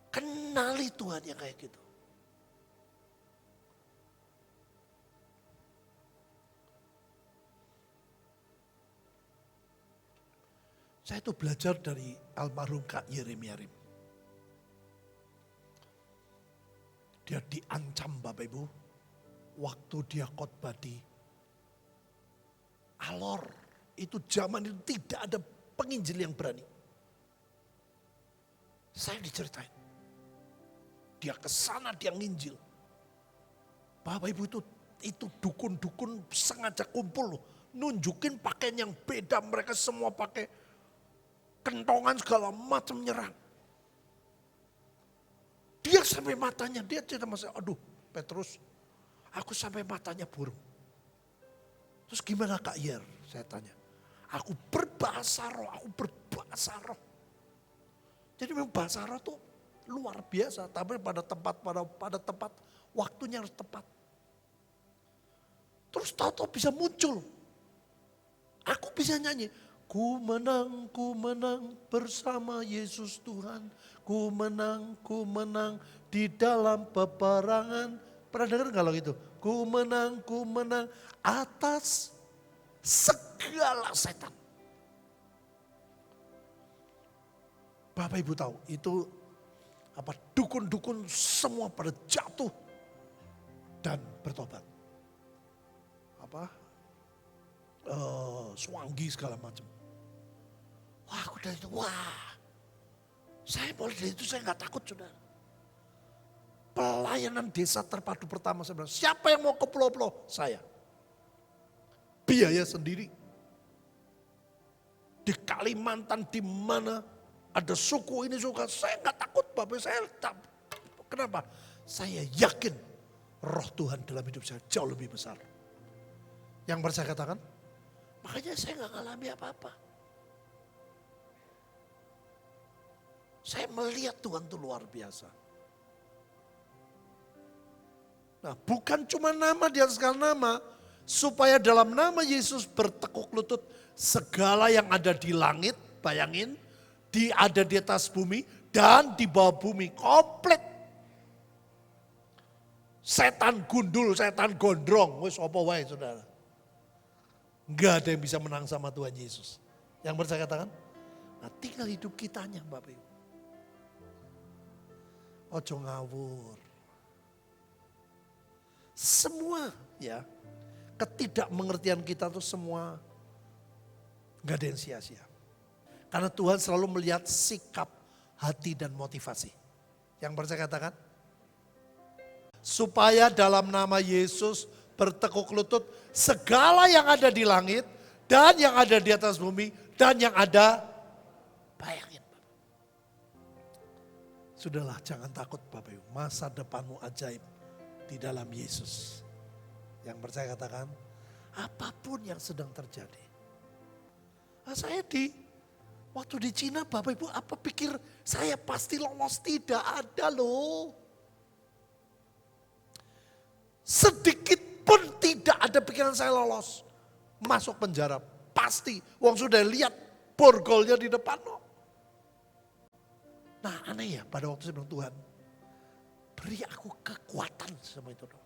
Kenali Tuhan yang kayak gitu. Saya itu belajar dari almarhum Kak Yeremia Rim. Dia diancam Bapak Ibu, waktu dia khotbah di Alor. Itu zaman itu tidak ada penginjil yang berani. Saya diceritain. Dia kesana, dia nginjil. Bapak Ibu itu dukun-dukun sengaja kumpul loh. Nunjukin pakaian yang beda, mereka semua pakai kentongan segala macam nyerang. Dia sampai matanya, dia cerita sama saya, aduh Petrus, aku sampai matanya burung. Terus gimana Kak Yer? Saya tanya. Aku berbahasa roh. Jadi memang bahasa roh itu luar biasa. Tapi pada tempat waktunya harus tepat. Terus tahu-tahu bisa muncul. Aku bisa nyanyi. Ku menang bersama Yesus Tuhan. Ku menang di dalam peperangan. Pernah dengar nggak lo itu? Ku menang atas segala setan. Bapak Ibu tahu itu dukun-dukun semua pada jatuh dan bertobat. Suanggi segala macam. Wah, aku dari itu, saya mulai dari itu saya nggak takut saudara. Pelayanan desa terpadu pertama saya bilang, siapa yang mau ke pulau-pulau? Saya. Biaya sendiri. Di Kalimantan di mana ada suku ini suku, saya nggak takut Bapak, saya kenapa? Saya yakin roh Tuhan dalam hidup saya jauh lebih besar. Yang baru saya katakan, makanya saya nggak ngalami apa-apa. Saya melihat Tuhan itu luar biasa. Nah, bukan cuma nama di atas segala nama, supaya dalam nama Yesus bertekuk lutut segala yang ada di langit, bayangin, ada di atas bumi dan di bawah bumi, komplit. Setan gundul, setan gondrong, wis apa wae saudara. Enggak ada yang bisa menang sama Tuhan Yesus. Yang baru saya katakan, nah tinggal hidup kitanya Bapak Ibu. Ojo ngawur. Semua ya, ketidakmengertian kita tuh semua gak ada yang sia-sia. Karena Tuhan selalu melihat sikap, hati dan motivasi. Yang baru saya katakan, supaya dalam nama Yesus bertekuk lutut segala yang ada di langit dan yang ada di atas bumi dan yang ada, bayangin. Sudahlah, jangan takut Bapak Ibu, masa depanmu ajaib di dalam Yesus. Yang percaya katakan, apapun yang sedang terjadi. Nah, saya waktu di Cina Bapak Ibu apa pikir saya pasti lolos? Tidak ada loh. Sedikit pun tidak ada pikiran saya lolos. Masuk penjara, pasti. Wong sudah lihat borgolnya di depan loh. Nah aneh ya, pada waktu saya bilang Tuhan, beri aku kekuatan sama itu dong.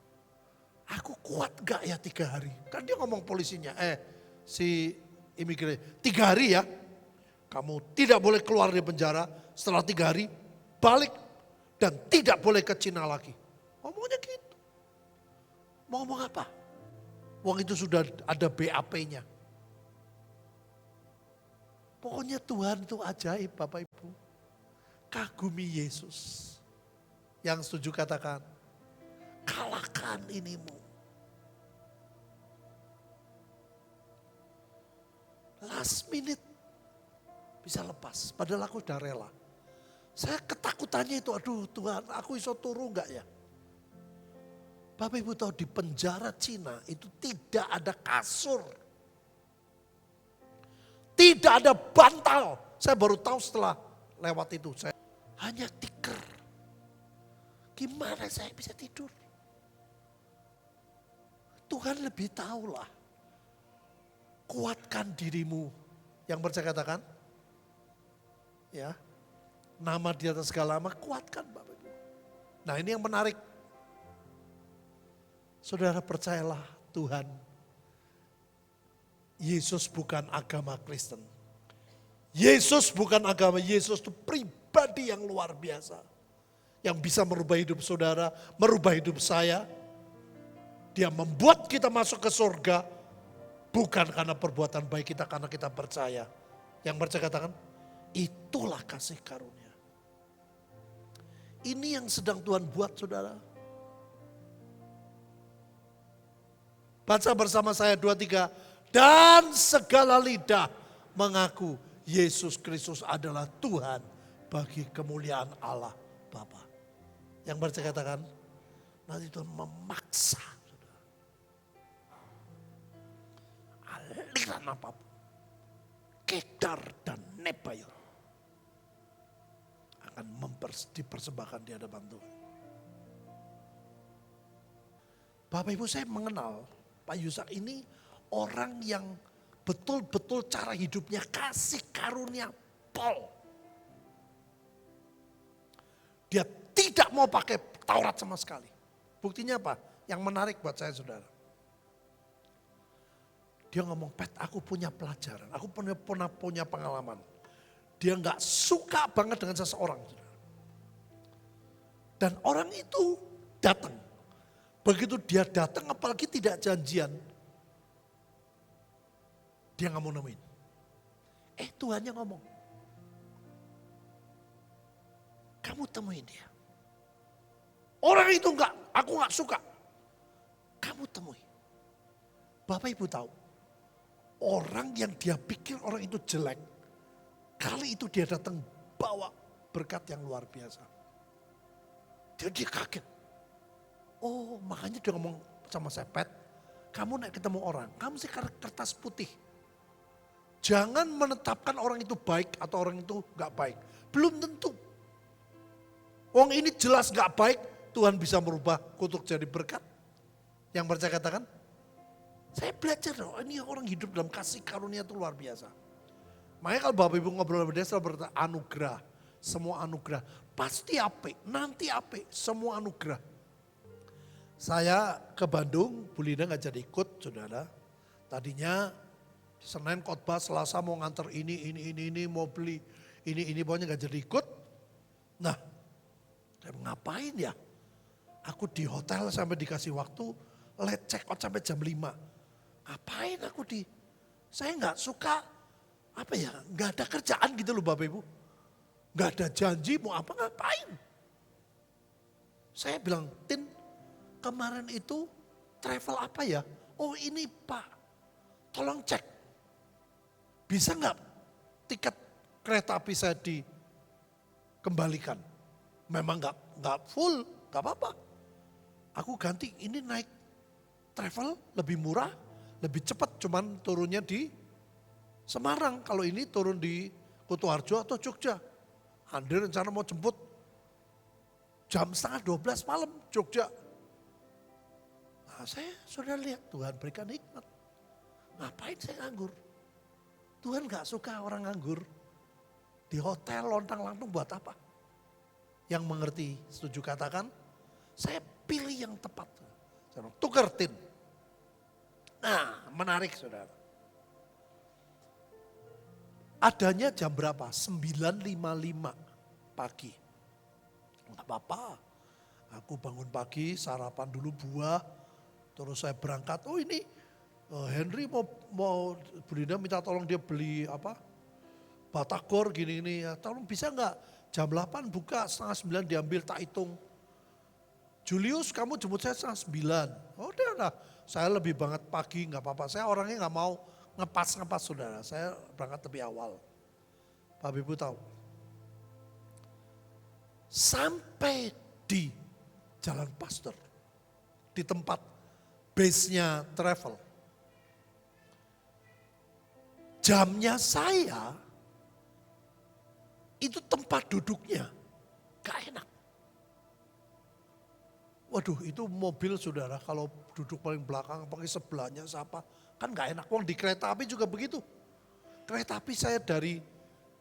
Aku kuat gak ya 3 hari? Kan dia ngomong polisinya, si imigran, 3 hari ya. Kamu tidak boleh keluar dari penjara, setelah 3 hari balik dan tidak boleh ke Cina lagi. Ngomongnya gitu. Mau ngomong apa? Wong itu sudah ada BAP-nya. Pokoknya Tuhan itu ajaib Bapak Ibu. Kagumi Yesus. Yang setuju katakan, kalahkan inimu. Last minute bisa lepas, padahal aku sudah rela. Saya ketakutannya itu, aduh Tuhan aku iso turu enggak ya? Bapak Ibu tahu di penjara Cina itu tidak ada kasur. Tidak ada bantal. Saya baru tahu setelah lewat itu. Hanya tikar. Gimana saya bisa tidur? Tuhan lebih tahu lah. Kuatkan dirimu. Yang percaya katakan. Ya. Nama di atas segala nama, kuatkan Bapak Ibu. Nah ini yang menarik. Saudara percayalah Tuhan. Yesus bukan agama Kristen. Yesus bukan agama, Yesus itu pribadi yang luar biasa. Yang bisa merubah hidup saudara, merubah hidup saya. Dia membuat kita masuk ke surga, bukan karena perbuatan baik kita, karena kita percaya. Yang percaya katakan, itulah kasih karunia. Ini yang sedang Tuhan buat saudara. Baca bersama saya 2-3. Dan segala lidah mengaku Yesus Kristus adalah Tuhan bagi kemuliaan Allah Bapa. Yang percaya katakan, nanti Tuhan memaksa. Aliran apapun. Kedar dan Nebayon akan dipersembahkan di hadapan Tuhan. Bapak Ibu, saya mengenal Pak Yusak ini orang yang betul-betul cara hidupnya kasih karunia pol. Dia tidak mau pakai Taurat sama sekali. Buktinya apa? Yang menarik buat saya saudara. Dia ngomong, Pet, aku punya pelajaran, aku pernah punya pengalaman. Dia nggak suka banget dengan seseorang. Dan orang itu datang. Begitu dia datang, apalagi tidak janjian, dia nggak mau nemuin. Tuhannya ngomong, kamu temuin dia. Orang itu aku nggak suka. Kamu temui. Bapak Ibu tahu, orang yang dia pikir orang itu jelek, kali itu dia datang bawa berkat yang luar biasa. Dia kaget. Oh, makanya dia ngomong sama saya, Pet, kamu naik ketemu orang, kamu sih kertas putih. Jangan menetapkan orang itu baik atau orang itu gak baik. Belum tentu. Wong ini jelas gak baik, Tuhan bisa merubah kutuk jadi berkat. Yang percaya katakan, saya belajar loh, ini orang hidup dalam kasih karunia itu luar biasa. Makanya kalau Bapak Ibu ngobrol sama dia selalu berkata anugerah, semua anugerah. Pasti apik, nanti apik, semua anugerah. Saya ke Bandung, Bu Lina gak jadi ikut saudara. Tadinya Senin khotbah, Selasa mau nganter ini, mau beli ini, pokoknya gak jadi ikut. Nah, saya ngapain ya? Aku di hotel sampai dikasih waktu, late check out sampai jam 5. Ngapain aku saya gak suka, gak ada kerjaan gitu loh Bapak Ibu. Gak ada janji, mau apa ngapain. Saya bilang, Tin, kemarin itu travel apa ya? Oh ini Pak, tolong cek. Bisa nggak tiket kereta api saya dikembalikan? Memang nggak full, nggak apa-apa. Aku ganti, ini naik travel lebih murah, lebih cepat. Cuman turunnya di Semarang. Kalau ini turun di Kutoarjo atau Jogja. Andre rencana mau jemput jam 11:30 malam Jogja. Nah, saya sudah lihat Tuhan berikan hikmat. Ngapain saya nganggur? Tuhan gak suka orang nganggur. Di hotel lontang-lantung buat apa? Yang mengerti, setuju katakan, saya pilih yang tepat. Saya bilang, tukar tin. Nah, menarik saudara. Adanya jam berapa? 9.55 pagi. Enggak apa-apa. Aku bangun pagi, sarapan dulu buah. Terus saya berangkat, oh ini Henry mau Brina minta tolong dia beli batagor gini-gini. Ya, tolong bisa enggak? Jam 8 buka, 8:30 diambil, tak hitung. Julius kamu jemput saya 8:30. Oh udah, saya lebih banget pagi, enggak apa-apa. Saya orangnya enggak mau ngepas saudara, saya berangkat lebih awal. Bapak Ibu tahu, sampai di Jalan Pasteur, di tempat base-nya travel, jamnya saya, itu tempat duduknya gak enak. Waduh itu mobil saudara, kalau duduk paling belakang, pakai sebelahnya siapa, kan gak enak. Wong di kereta api juga begitu. Kereta api saya dari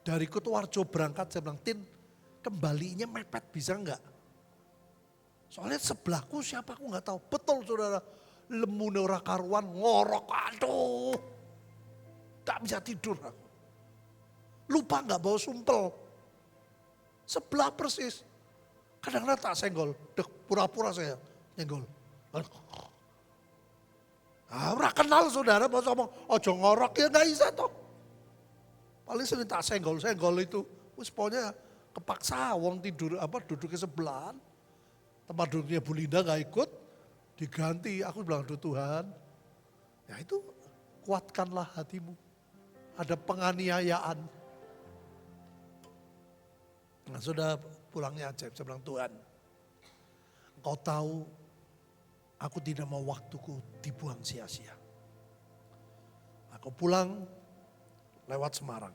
Kutoarjo berangkat, saya bilang, Tin, kembalinya mepet bisa enggak? Soalnya sebelahku siapa aku enggak tahu. Betul saudara, lemune ora karuan, ngorok, aduh. Tak bisa tidur aku. Lupa nggak bawa sumpel. Sebelah persis. Kadang-kadang tak senggol. Pura-pura saya nyenggol. Ora kenal saudara, mau ngomong, ojo ngorok ya nggak bisa toh. Paling sering tak senggol itu. Wis pokoknya kepaksa wong tidur duduk ke sebelah. Tempat duduknya Bu Linda nggak ikut, diganti. Aku bilang, aduh Tuhan, ya itu kuatkanlah hatimu. Ada penganiayaan. Nah sudah pulangnya ajaib, saya bilang Tuhan, Engkau tahu aku tidak mau waktuku dibuang sia-sia. Aku pulang lewat Semarang.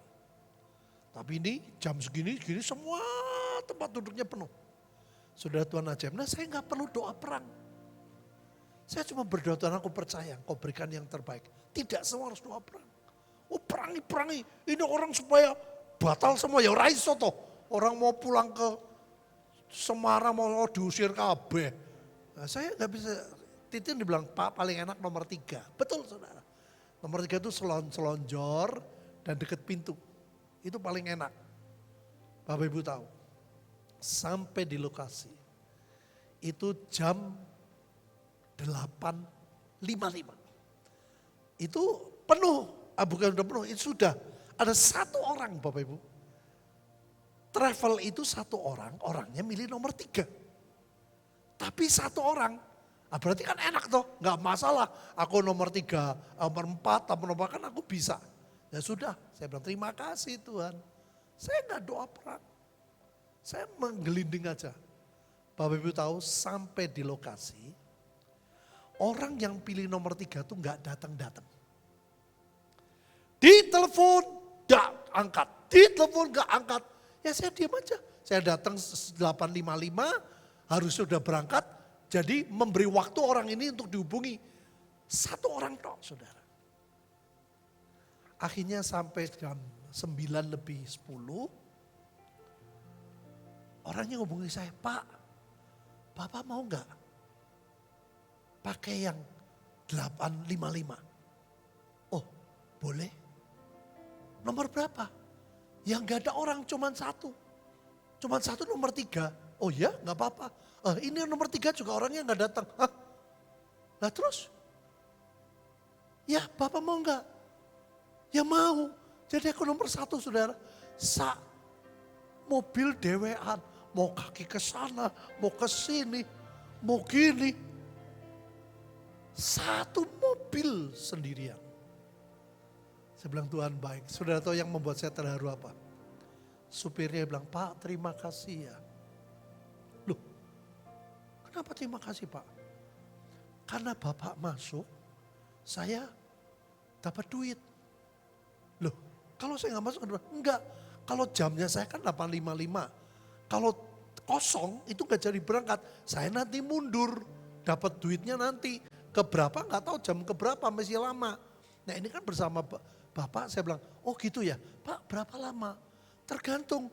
Tapi ini jam segini semua tempat duduknya penuh. Saudara Tuhan ajaib, nah saya nggak perlu doa perang. Saya cuma berdoa Tuhan, aku percaya Engkau berikan yang terbaik. Tidak semua harus doa perang. Oh perangi. Ini orang supaya batal semua ya ora iso toh. Orang mau pulang ke Semarang mau diusir kabeh. Nah, saya nggak bisa. Titin dibilang Pak paling enak nomor 3. Betul saudara. Nomor 3 itu selonjor dan deket pintu. Itu paling enak. Bapak Ibu tahu. Sampai di lokasi. Itu jam 8.55. Itu penuh. Bukan udah penuh, itu sudah. Ada satu orang Bapak Ibu. Travel itu satu orang, orangnya milih nomor 3. Tapi satu orang, berarti kan enak toh, gak masalah. Aku nomor 3, nomor 4, nomor kan aku bisa. Ya sudah, saya bilang terima kasih Tuhan. Saya gak doa perang, saya menggelinding aja. Bapak Ibu tahu sampai di lokasi, orang yang pilih nomor 3 tuh gak datang-datang. Ditelepon, gak angkat. Ditelepon, gak angkat. Ya saya diam aja. Saya datang 8.55, harus sudah berangkat. Jadi memberi waktu orang ini untuk dihubungi. Satu orang tok saudara. Akhirnya sampai jam 9:10. Orangnya ngomongin saya, Pak, Bapak mau gak pakai yang 855? Oh boleh. Nomor berapa? Yang gak ada orang cuman satu nomor 3. Oh ya gak apa-apa. Ini nomor 3 juga orangnya gak datang. Hah? Nah terus? Ya Bapak mau gak? Ya mau. Jadi aku nomor 1 saudara. Mobil dewean. Mau kaki ke sana, mau ke sini, mau gini. Satu mobil sendirian. Saya bilang Tuhan baik. Saudara tahu yang membuat saya terharu apa? Supirnya bilang, Pak terima kasih ya. Loh, kenapa terima kasih Pak? Karena Bapak masuk, saya dapat duit. Loh, kalau saya nggak masuk, enggak. Kalau jamnya saya kan 8.55. Kalau kosong itu nggak jadi berangkat. Saya nanti mundur, dapat duitnya nanti. Keberapa nggak tahu jam keberapa, masih lama. Nah ini kan bersama Bapak, saya bilang, oh gitu ya, Pak berapa lama? Tergantung,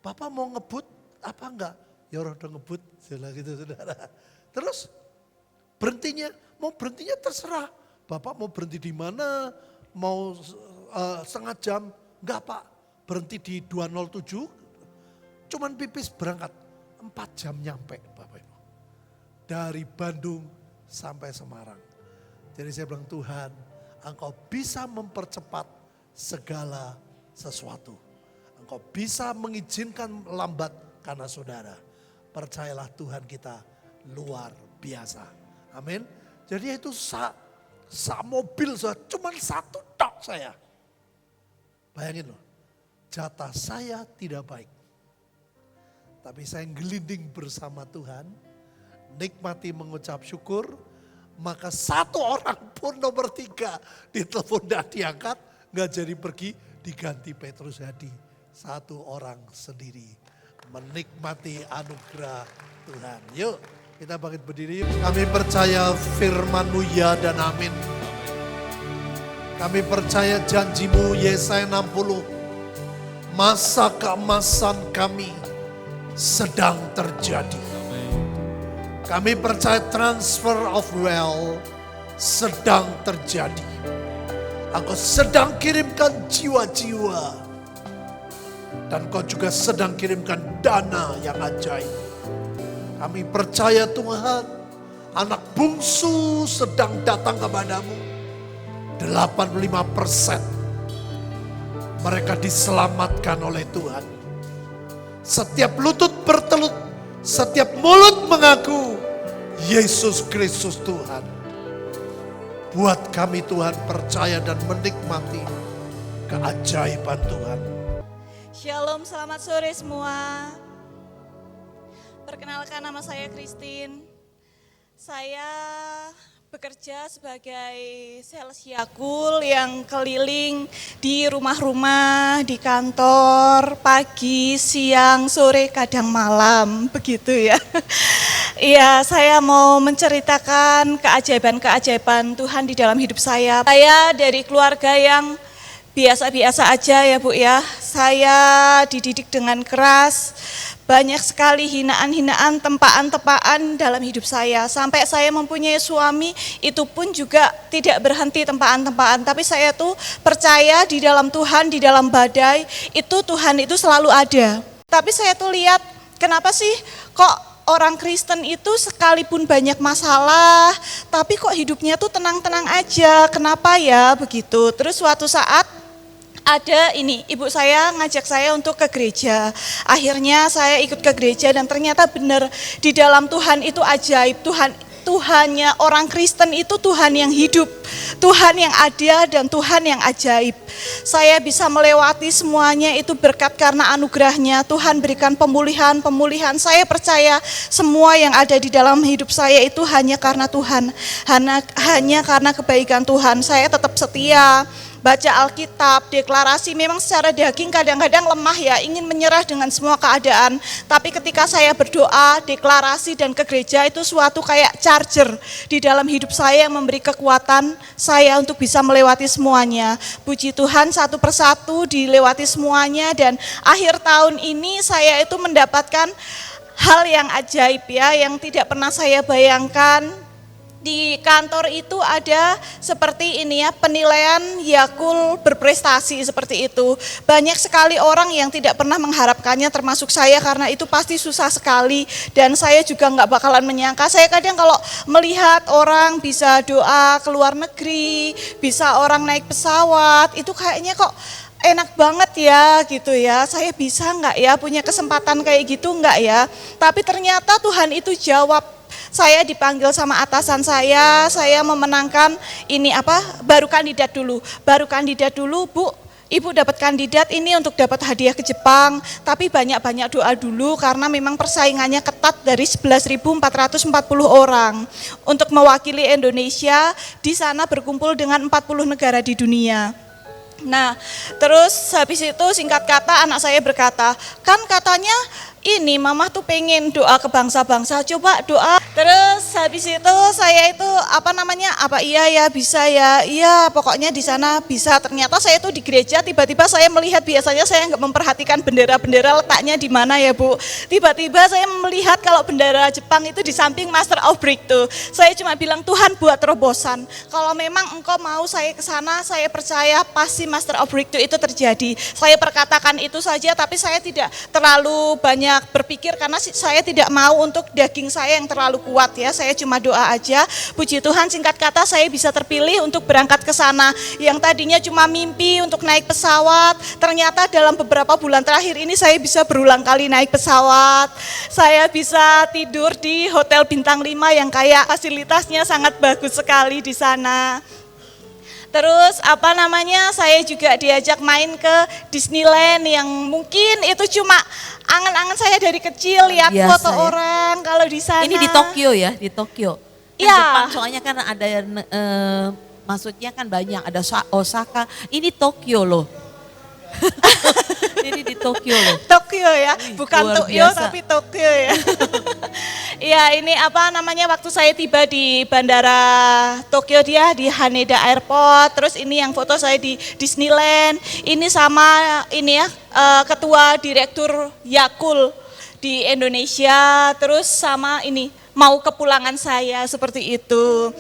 Bapak mau ngebut apa enggak? Ya udah ngebut, setelah gitu saudara. Terus mau berhentinya terserah. Bapak mau berhenti di mana, mau setengah jam, enggak Pak. Berhenti di 207, cuman pipis berangkat. 4 jam nyampe Bapak Ibu. Dari Bandung sampai Semarang. Jadi saya bilang Tuhan, Engkau bisa mempercepat segala sesuatu. Engkau bisa mengizinkan lambat karena saudara. Percayalah Tuhan kita luar biasa. Amin. Jadi itu mobil cuma satu tok saya. Bayangin loh, jatah saya tidak baik. Tapi saya gelinding bersama Tuhan, nikmati mengucap syukur. Maka satu orang pun nomor 3 ditelepon dan diangkat, gak jadi pergi, diganti Petrus Hadi. Satu orang sendiri menikmati anugerah Tuhan. Yuk kita bangkit berdiri. Kami percaya firman-Mu ya dan amin. Kami percaya janji-Mu Yesaya 60. Masa keemasan kami sedang terjadi. Kami percaya transfer of wealth sedang terjadi. Aku sedang kirimkan jiwa-jiwa Dan Kau juga sedang kirimkan dana yang ajaib. Kami percaya Tuhan, anak bungsu sedang datang kepadamu. 85% mereka diselamatkan oleh Tuhan. Setiap lutut bertelut, setiap mulut mengaku Yesus Kristus Tuhan. Buat kami Tuhan percaya dan menikmati keajaiban Tuhan. Shalom, selamat sore semua. Perkenalkan, nama saya Christine. Saya bekerja sebagai sales Yakult yang keliling di rumah-rumah, di kantor, pagi, siang, sore, kadang malam, begitu ya. Iya, saya mau menceritakan keajaiban-keajaiban Tuhan di dalam hidup saya. Saya dari keluarga yang biasa-biasa aja ya Bu ya. Saya dididik dengan keras. Banyak sekali hinaan-hinaan, tempaan-tempaan dalam hidup saya. Sampai saya mempunyai suami, itu pun juga tidak berhenti tempaan-tempaan. Tapi saya tuh percaya di dalam Tuhan, di dalam badai, itu Tuhan itu selalu ada. Tapi saya tuh lihat, kenapa sih kok orang Kristen itu sekalipun banyak masalah, tapi kok hidupnya tuh tenang-tenang aja, kenapa ya begitu. Terus suatu saat, ada ibu saya ngajak saya untuk ke gereja. Akhirnya saya ikut ke gereja dan ternyata benar di dalam Tuhan itu ajaib. Tuhannya orang Kristen itu Tuhan yang hidup, Tuhan yang ada dan Tuhan yang ajaib. Saya bisa melewati semuanya itu berkat karena anugerahnya. Tuhan berikan pemulihan. Saya percaya semua yang ada di dalam hidup saya itu hanya karena Tuhan, hanya karena kebaikan Tuhan. Saya tetap setia. Baca Alkitab, deklarasi, memang secara daging kadang-kadang lemah ya, ingin menyerah dengan semua keadaan. Tapi ketika saya berdoa, deklarasi dan ke gereja itu suatu kayak charger di dalam hidup saya yang memberi kekuatan saya untuk bisa melewati semuanya. Puji Tuhan, satu persatu dilewati semuanya dan akhir tahun ini saya itu mendapatkan hal yang ajaib ya, yang tidak pernah saya bayangkan. Di kantor itu ada seperti ini ya, penilaian Yakult berprestasi seperti itu. Banyak sekali orang yang tidak pernah mengharapkannya termasuk saya karena itu pasti susah sekali. Dan saya juga nggak bakalan menyangka, saya kadang kalau melihat orang bisa doa ke luar negeri, bisa orang naik pesawat, itu kayaknya kok enak banget ya gitu ya, saya bisa nggak ya punya kesempatan kayak gitu nggak ya. Tapi ternyata Tuhan itu jawab. Saya dipanggil sama atasan saya memenangkan baru kandidat dulu Bu, Ibu dapat kandidat ini untuk dapat hadiah ke Jepang, tapi banyak-banyak doa dulu karena memang persaingannya ketat dari 11.440 orang untuk mewakili Indonesia di sana berkumpul dengan 40 negara di dunia. Nah, terus habis itu singkat kata anak saya berkata, kan katanya ini mama tuh pengen doa ke bangsa-bangsa, coba doa. Terus habis itu saya itu iya ya bisa ya, iya pokoknya di sana bisa. Ternyata saya tuh di gereja tiba-tiba saya melihat, biasanya saya nggak memperhatikan bendera-bendera letaknya di mana ya Bu. Tiba-tiba saya melihat kalau bendera Jepang itu di samping Master of Breakthrough. Saya cuma bilang, Tuhan buat terobosan. Kalau memang Engkau mau saya ke sana, saya percaya pasti Master of Breakthrough itu terjadi. Saya perkatakan itu saja, tapi saya tidak terlalu banyak berpikir karena saya tidak mau untuk daging saya yang terlalu kuat ya. Saya cuma doa aja. Puji Tuhan, singkat kata saya bisa terpilih untuk berangkat ke sana. Yang tadinya cuma mimpi untuk naik pesawat, ternyata dalam beberapa bulan terakhir ini saya bisa berulang kali naik pesawat. Saya bisa tidur di hotel bintang 5 yang kayak fasilitasnya sangat bagus sekali di sana. Terus saya juga diajak main ke Disneyland yang mungkin itu cuma angan-angan saya dari kecil, lihat foto orang kalau di sana. Ini di Tokyo ya, di Tokyo. Iya. Jepang soalnya kan ada maksudnya kan banyak, ada Osaka, ini Tokyo loh. Ini di Tokyo loh. Tokyo ya, bukan Tokyo tapi Tokyo ya. Iya, ini waktu saya tiba di bandara Tokyo dia di Haneda Airport, terus ini yang foto saya di Disneyland, ini sama ketua direktur Yakult di Indonesia, terus sama ini mau kepulangan saya seperti itu.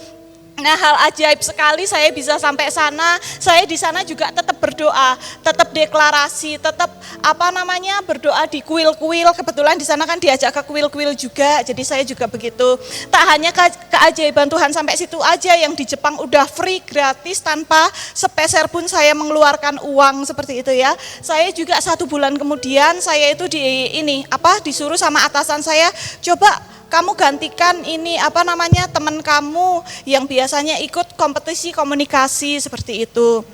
Nah, hal ajaib sekali saya bisa sampai sana. Saya di sana juga tetap berdoa, tetap deklarasi, tetap berdoa di kuil-kuil. Kebetulan di sana kan diajak ke kuil-kuil juga. Jadi saya juga begitu. Tak hanya keajaiban Tuhan sampai situ aja, yang di Jepang udah free, gratis, tanpa sepeser pun saya mengeluarkan uang seperti itu ya. Saya juga 1 bulan kemudian saya itu disuruh sama atasan saya, coba kamu gantikan teman kamu yang biasanya ikut kompetisi komunikasi seperti itu.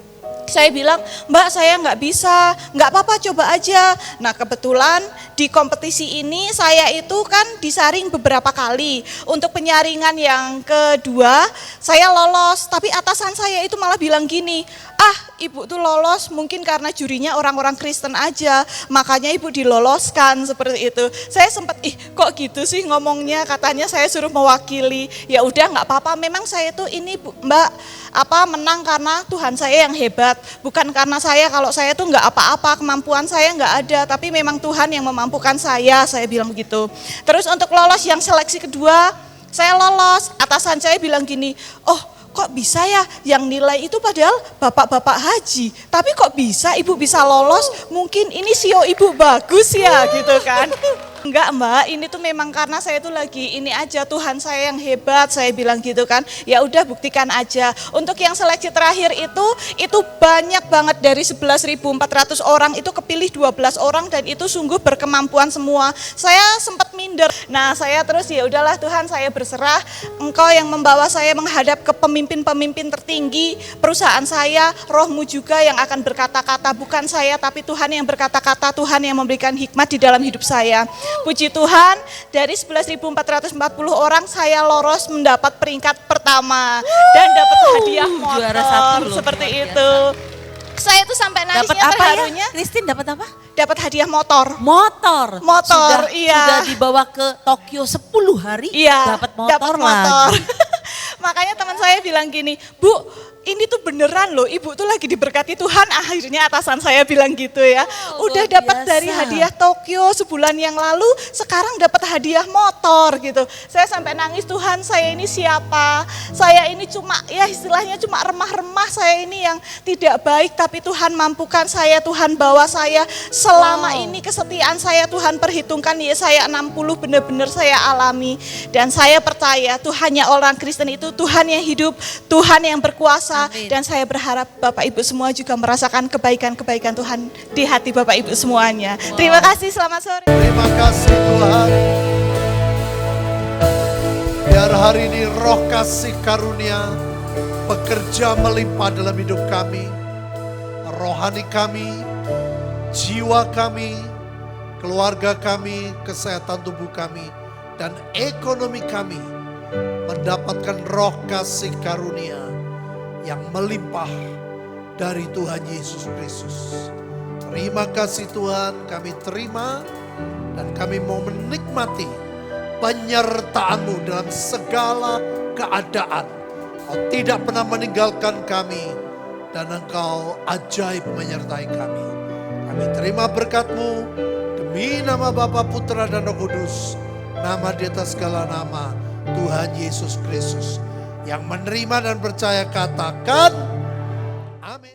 Saya bilang, Mbak saya nggak bisa, nggak apa-apa coba aja. Nah kebetulan di kompetisi ini saya itu kan disaring beberapa kali. Untuk penyaringan yang kedua saya lolos, tapi atasan saya itu malah bilang gini, ibu tuh lolos mungkin karena jurinya orang-orang Kristen aja, makanya ibu diloloskan seperti itu. Saya sempat, kok gitu sih ngomongnya, katanya saya suruh mewakili. Ya udah nggak apa-apa, memang saya tuh ini Mbak menang karena Tuhan saya yang hebat, bukan karena saya. Kalau saya tuh nggak apa-apa, kemampuan saya nggak ada, tapi memang Tuhan yang memampukan saya bilang begitu. Terus untuk lolos yang seleksi kedua, saya lolos. Atasan saya bilang gini, kok bisa ya yang nilai itu padahal bapak-bapak haji, tapi kok bisa ibu bisa lolos, mungkin ini SEO ibu bagus ya gitu kan. Enggak Mbak, ini tuh memang karena saya tuh lagi ini aja, Tuhan saya yang hebat, saya bilang gitu kan. Ya udah buktikan aja. Untuk yang seleksi terakhir itu banyak banget, dari 11.400 orang itu kepilih 12 orang dan itu sungguh berkemampuan semua. Saya sempat minder. Nah, saya terus ya udahlah Tuhan, saya berserah. Engkau yang membawa saya menghadap ke pemimpin-pemimpin tertinggi perusahaan saya, Roh-Mu juga yang akan berkata-kata, bukan saya tapi Tuhan yang berkata-kata, Tuhan yang memberikan hikmat di dalam hidup saya. Puji Tuhan, dari 11.440 orang saya lolos mendapat peringkat pertama dan dapat hadiah motor. Juara 1 loh, seperti itu. Saya tuh sampai nangisnya terharunya. Christine dapat apa? Dapat hadiah motor. Motor. Iya. Sudah dibawa ke Tokyo 10 hari, Iya, dapat motor lagi. Makanya teman saya bilang gini, Bu, ini tuh beneran loh, ibu tuh lagi diberkati Tuhan. Akhirnya atasan saya bilang gitu ya. Udah dapat dari hadiah Tokyo sebulan yang lalu, sekarang dapat hadiah motor gitu. Saya sampai nangis, Tuhan saya ini siapa? Saya ini cuma ya istilahnya cuma remah-remah, saya ini yang tidak baik, tapi Tuhan mampukan saya, Tuhan bawa saya. Selama ini kesetiaan saya Tuhan perhitungkan, Yesaya 60 benar-benar saya alami. Dan saya percaya Tuhannya orang Kristen itu Tuhan yang hidup, Tuhan yang berkuasa. Amin. Dan saya berharap Bapak Ibu semua juga merasakan kebaikan-kebaikan Tuhan di hati Bapak Ibu semuanya. Wow. Terima kasih, selamat sore. Terima kasih Tuhan. Biar hari ini roh kasih karunia bekerja melimpah dalam hidup kami. Rohani kami, jiwa kami, keluarga kami, kesehatan tubuh kami, dan ekonomi kami mendapatkan roh kasih karunia yang melimpah dari Tuhan Yesus Kristus. Terima kasih Tuhan, kami terima dan kami mau menikmati penyertaan-Mu dalam segala keadaan. Kau tidak pernah meninggalkan kami dan Engkau ajaib menyertai kami. Kami terima berkat-Mu demi nama Bapa, Putra dan Roh Kudus, nama di atas segala nama, Tuhan Yesus Kristus. Yang menerima dan percaya katakan amin.